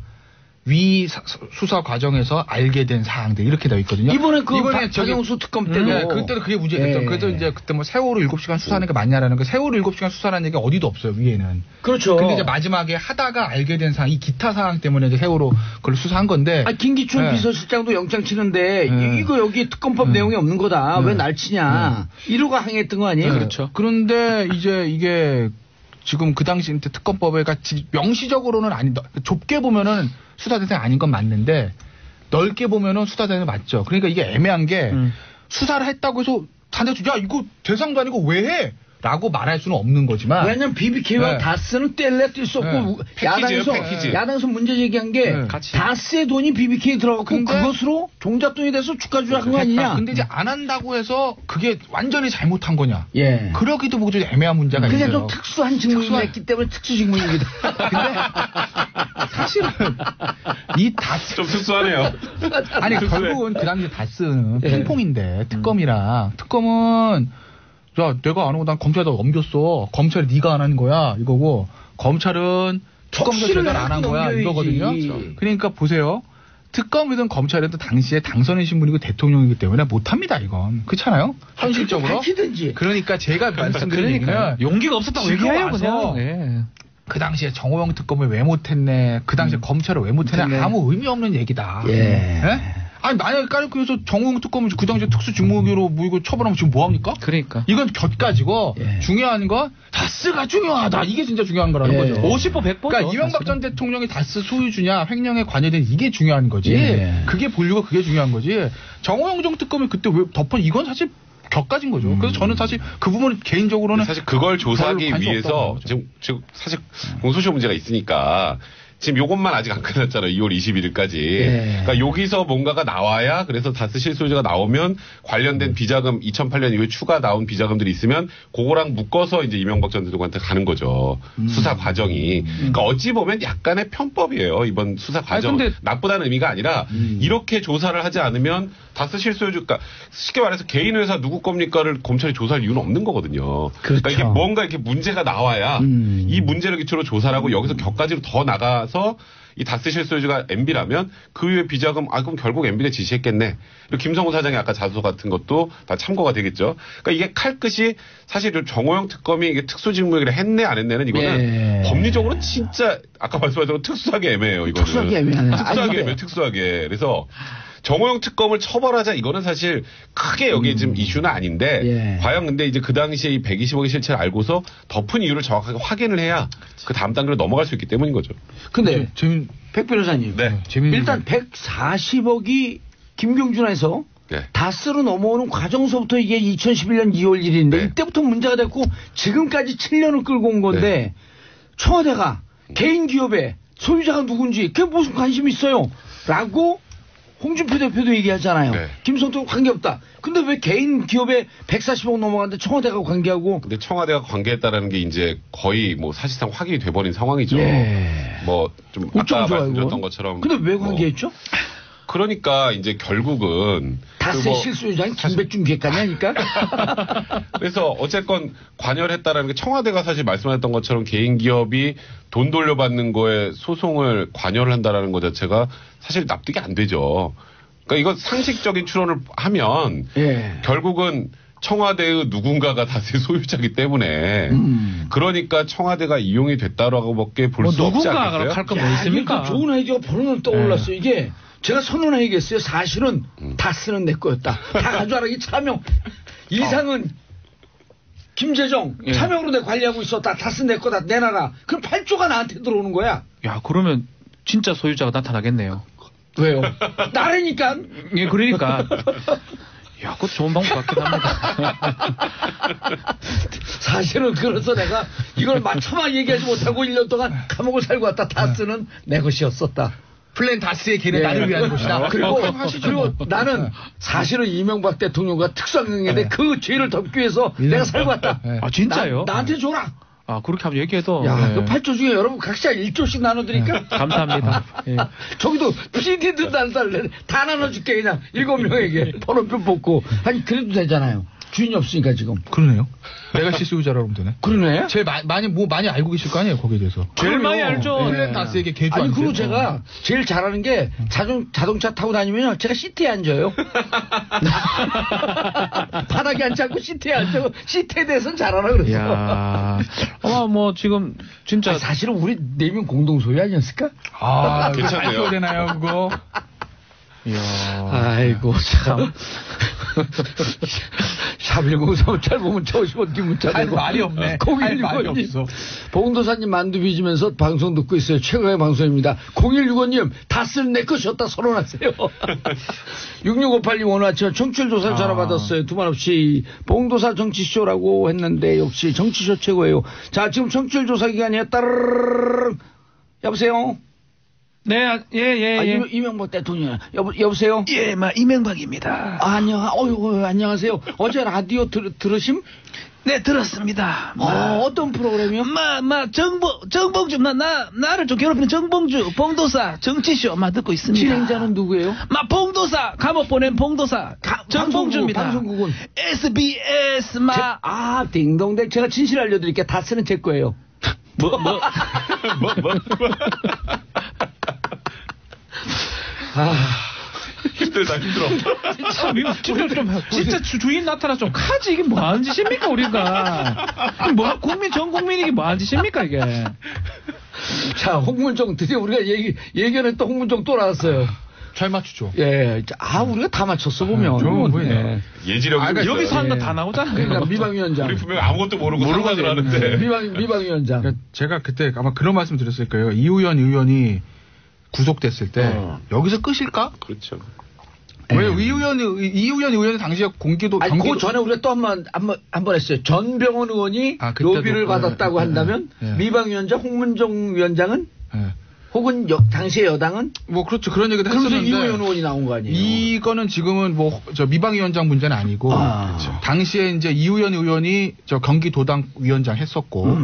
수사 과정에서 알게 된 사항들 이렇게 되어 있거든요. 이번에 박영수 특검 때도 그때도 그게 문제가 됐죠. 그래서 이제 그때 뭐 세월호 7시간 수사하는 게 맞냐라는 거 세월호 7시간 수사라는 얘기가 어디도 없어요 위에는. 그렇죠. 근데 이제 마지막에 하다가 알게 된 사항 이 기타 사항 때문에 이제 세월호 그걸 수사한 건데. 김기춘 비서실장도 영장 치는데 이거 여기 특검법 내용이 없는 거다. 왜 날 치냐. 이루가 항의했던 거 아니에요? 그렇죠. 그런데 이제 이게 지금 그 당시 특검법에 명시적으로는 아니다. 좁게 보면은 수사 대상이 아닌 건 맞는데 넓게 보면은 수사 대상이 맞죠. 그러니까 이게 애매한 게 수사를 했다고 해서 단대주 야 이거 대상도 아니고 왜 해? 라고 말할 수는 없는 거지만 왜냐면 BBK와 다스는 뗄래 뗄 수 없고 야당에서 문제 제기한 게 다스의 돈이 BBK에 들어가고 그것으로 종잣돈이 돼서 주가 조작한 거 아니냐. 근데 이제 안 한다고 해서 그게 완전히 잘못한 거냐. 그러기도 보고 좀 애매한 문제가 있어요. 그냥 좀 특수한 직무를 했기 때문에 특수 직무입니다. 근데 사실은 이 다스 좀 특수하네요. 아니 결국은 그 당시 다스는 핑퐁인데 특검은 야, 내가 안 하고 난 검찰에다 넘겼어. 검찰이 네가 안 하는 거야. 이거고 검찰은 특검도 제대로 안 한 거야. 이거거든요. 그러니까 보세요. 특검이든 검찰이든 당시에 당선인 신분이고 대통령이기 때문에 못합니다. 이건. 그렇잖아요. 현실적으로. 그러니까 제가 말씀드린 얘기는 용기가 없었다고 얘기해요. 그냥. 그 당시에 정호영 특검을 왜 못했네. 그 당시에 검찰을 왜 못했네. 아무 의미 없는 얘기다. 아니 만약에 까르크에서 정우영 특검을 그 당시에 특수직무유기로 이거 처벌하면 지금 뭐 합니까? 그러니까 이건 곁가지고 중요한 거 다스가 중요하다. 이게 진짜 중요한 거라는 거죠. 50% 100%죠. 그러니까 이명박 전 대통령이 다스 소유주냐 횡령에 관여된 이게 중요한 거지. 그게 본류가 그게 중요한 거지. 정호영 전 특검이 그때 왜 덮은 이건 사실 격가진 거죠. 그래서 저는 사실 그 부분은 개인적으로는 사실 그걸 조사하기 위해서 지금 사실 공소시효 문제가 있으니까 지금 요것만 아직 안 끝났잖아요. 2월 21일까지. 그러니까 여기서 뭔가가 나와야 그래서 다스 실소유자가 나오면 관련된 비자금 2008년 이후에 추가 나온 비자금들이 있으면 그거랑 묶어서 이제 이명박 전 대통령한테 가는 거죠. 수사 과정이. 그러니까 어찌 보면 약간의 편법이에요. 이번 수사 과정. 근데 나쁘다는 의미가 아니라 이렇게 조사를 하지 않으면 다스 실소유주, 그러니까 쉽게 말해서 개인 회사 누구 겁니까를 검찰이 조사할 이유는 없는 거거든요. 그렇죠. 그러니까 이게 뭔가 이렇게 문제가 나와야 이 문제를 기초로 조사를 하고 여기서 격까지로 더 나가서 이 다스 실소유주가 MB라면 그 외에 비자금, 그럼 결국 MB가 지시했겠네. 그리고 김성호 사장의 아까 자소 같은 것도 다 참고가 되겠죠. 그러니까 이게 칼끝이 사실 정호영 특검이 이게 특수직무유기를 했네 안 했네는 이거는 법리적으로 진짜 아까 말씀하신 특수하게 애매해요. 이거는. 특수하게 애매하네. 특수하게 애매해요. 특수하게. 그래서 정호영 특검을 처벌하자 이거는 사실 크게 여기 지금 이슈는 아닌데 과연 근데 이제 그 당시에 이 120억의 실체를 알고서 덮은 이유를 정확하게 확인을 해야 그 다음 단계로 넘어갈 수 있기 때문인 거죠. 근데 백 변호사님, 일단 140억이 김경준에서 다스로 넘어오는 과정서부터 이게 2011년 2월 1일인데 이때부터 문제가 됐고 지금까지 7년을 끌고 온 건데 청와대가 개인 기업의 소유자가 누군지 그게 무슨 관심이 있어요? 라고 홍준표 대표도 얘기하잖아요. 김성태는 관계없다. 근데 왜 개인 기업에 140억 넘어갔는데 청와대가 관계하고. 근데 청와대가 관계했다라는 게 이제 거의 뭐 사실상 확인이 돼버린 상황이죠. 뭐 좀 아까 말씀드렸던 것처럼. 근데 왜 관계했죠? 그러니까 이제 결국은 다스의 실소유자는 김백준 기획관이 아닐까? 그래서 어쨌건 관여를 했다라는 게 청와대가 사실 말씀하셨던 것처럼 개인 기업이 돈 돌려받는 거에 소송을 관여를 한다라는 것 자체가 사실 납득이 안 되죠. 그러니까 이건 상식적인 추론을 하면 결국은 청와대의 누군가가 다스의 소유자이기 때문에 그러니까 청와대가 이용이 됐다라고밖에 볼 수 없지 않겠어요? 누군가가 할 거 뭐 있습니까? 좋은 아이디어가 번호를 떠올랐어요. 이게 제가 선언해야겠어요. 사실은 다스는 내 거였다. 다 가져와라. 이 차명. 이상은 김재정 차명으로 내 관리하고 있었다. 다스 내 거다. 내놔라. 그럼 8조가 나한테 들어오는 거야. 야, 그러면 진짜 소유자가 나타나겠네요. 왜요? 나라니까. 예, 그러니까. 야, 그것도 좋은 방법 같긴 합니다. 사실은 그래서 내가 이걸 마차마 얘기하지 못하고 1년 동안 감옥을 살고 왔다. 다스는 내 것이었었다. 플랜 다스의 길은 나를 위한 것이다. 그리고 나는 사실은 이명박 대통령과 특수학능인데 그 죄를 덮기 위해서 내가 살고 왔다. 아, 진짜요? 나한테 줘라. 아, 그렇게 하면 얘기해도. 야, 그 8조 중에 여러분 각자 1조씩 나눠드릴까? 감사합니다. 저기도 PD도 다 나눠줄게, 그냥. 7명에게. 번호표 뽑고. 아니, 그래도 되잖아요. 주인이 없으니까 지금. 그러네요. 내가 실소유자라고 하면 되네. 그러네. 제일 많이 알고 계실 거 아니에요, 거기에 대해서. 제일 많이 알죠. 플랜 다스에게 개주 아니, 그리고 제가 제일 잘하는 게 자동차 타고 다니면 제가 시트에 앉아요. 바닥에 앉지 않고 시트에 앉고 시트에 대해서는 잘 알아 그랬어. 야, 아마 뭐 지금 진짜 아니, 사실은 우리 4명 공동 소유 아니었을까? 아, 괜찮네요. 되나요, 그거? 이야. 아이고 참. 샵1035 짧으면 50원 긴 문자 할 말이 없네. 0165님 봉도사님 만두 빚으면서 방송 듣고 있어요. 최고의 방송입니다. 0165님 다스는 내 것이었다 선언하세요. 6658님 오늘 아침에 청취율 조사를 전화 받았어요. 두말 없이 봉도사 정치쇼라고 했는데 역시 정치쇼 최고예요. 자, 지금 청취율 조사 기간이에요. 따르르르. 여보세요. 네, 예. 이명박 대통령. 여보세요? 예, 이명박입니다. 안녕하세요. 어제 라디오 들으심? 네, 들었습니다. 어떤 프로그램이요? 정봉주, 나를 좀 괴롭히는 정봉주, 봉도사, 정치쇼, 듣고 있습니다. 진행자는 누구예요? 봉도사, 감옥 보낸 봉도사, 정봉주입니다. 방송국은? SBS, 딩동댕. 제가 진실 알려드릴게요. 다스는 제 거예요. 힘들다, 힘들어. 진짜 주인 나타나 좀 하지. 이게 뭐 하는 짓입니까, 우리가? 전 국민이 이게 뭐 하는 짓입니까, 이게? 자, 홍문종, 드디어 우리가 예견했던 홍문종 또 나왔어요. 잘 맞추죠. 예, 우리가 다 맞췄어 보면. 네. 예지력이 여기서 한다 다 나오잖아요. 그러니까 미방위원장. 우리 분명 아무것도 모르고 하는데. 미방위원장. 그러니까 제가 그때 아마 그런 말씀 드렸을 거예요. 이우현 의원이 구속됐을 때 여기서 끝일까? 그렇죠. 왜 이우현 의원이 당시에 공기도 그 전에 우리가 또 한 번 했어요. 전병헌 의원이 로비를 받았다고 한다면 미방위원장 홍문종 위원장은 혹은 당시의 여당은 뭐 그렇죠. 그런 얘기도 했었는데 이우현 의원이 나온 거 아니에요? 이거는 지금은 뭐 저 미방위원장 문제는 아니고 그렇죠. 당시에 이제 이우현 의원이 저 경기도당 위원장 했었고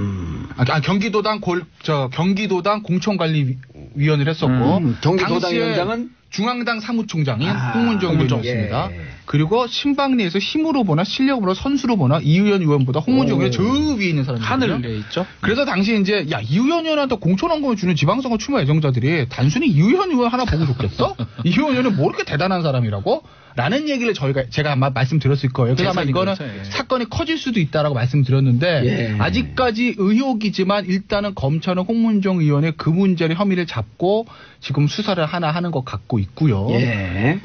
경기도당 공천관리위원을 했었고 경기도당 위원장은 중앙당 사무총장인 홍문종 의원이었습니다. 예. 그리고 신방리에서 힘으로 보나 실력으로 선수로 보나 이우현 의원보다 홍문종 의원이 저 위에 있는 사람이거든요. 하늘에 있죠. 그래서 당시 이제 이우현 의원한테 공천원금을 주는 지방선거 출마 예정자들이 단순히 이우현 의원 하나 보고 좋겠어? 이우현 의원은 뭐 이렇게 대단한 사람이라고? 라는 얘기를 제가 아마 말씀드렸을 거예요. 그래서 아마 이거는 사건이 커질 수도 있다라고 말씀드렸는데 아직까지 의혹이지만 일단은 검찰은 홍문종 의원의 그 문제를 혐의를 잡고 지금 수사를 하나 하는 것 같고 있고요.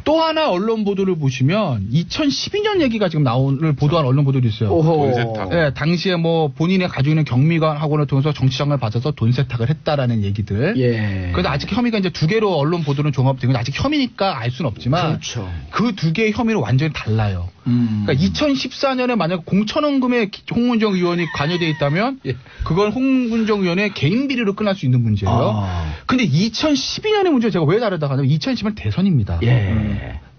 또 하나 언론 보도를 보시면 2012년 얘기가 지금 보도한 언론 보도도 있어요. 네, 당시에 뭐 본인의 가지고 있는 경미관 학원을 통해서 정치장을 받아서 돈 세탁을 했다라는 얘기들. 그래서 아직 혐의가 이제 2개로 언론 보도는 종합된 건 아직 혐의니까 알 수는 없지만 그렇죠. 그 2개의 혐의는 완전히 달라요. 그러니까 2014년에 만약 공천원금에 홍문종 의원이 관여돼 있다면 그건 홍문종 의원의 개인 비리로 끝날 수 있는 문제예요. 근데 2012년의 문제가 제가 왜 다르다고 하냐면 2010년 대선입니다.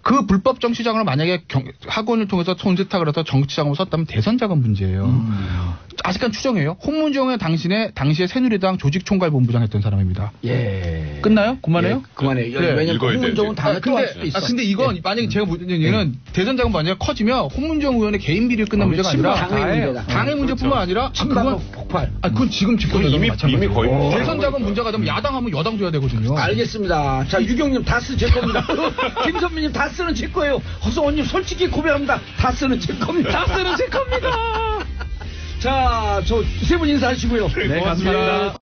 그 불법 정치자금을 만약에 학원을 통해서 돈 세탁을 해서 정치자금을 썼다면 대선 자금 문제예요. 아직까지 추정해요. 홍문종은 당시에 새누리당 조직총괄본부장 했던 사람입니다. 끝나요? 그만해요? 그만해요. 왜냐면 홍문종은 다음에 또 할 수도 있어. 근데 이건 만약에 제가 보는 얘기는 대선 자금 만약에 커지면 홍문종 의원의 개인 비리로 끝난 문제가 아니라 당의 문제뿐만 아니라 그건 폭발. 그건 지금 집권자 이미 거의 대선 자금 문제가 되면 야당하면 여당 줘야 되거든요. 알겠습니다. 자, 유경님 다스 제 겁니다. 김선미님 다스는 제 거예요. 허성원님 솔직히 고백합니다. 다스는 제 겁니다. 다스는 제 겁니다. 자, 저 세 분 인사하시고요. 네, 감사합니다.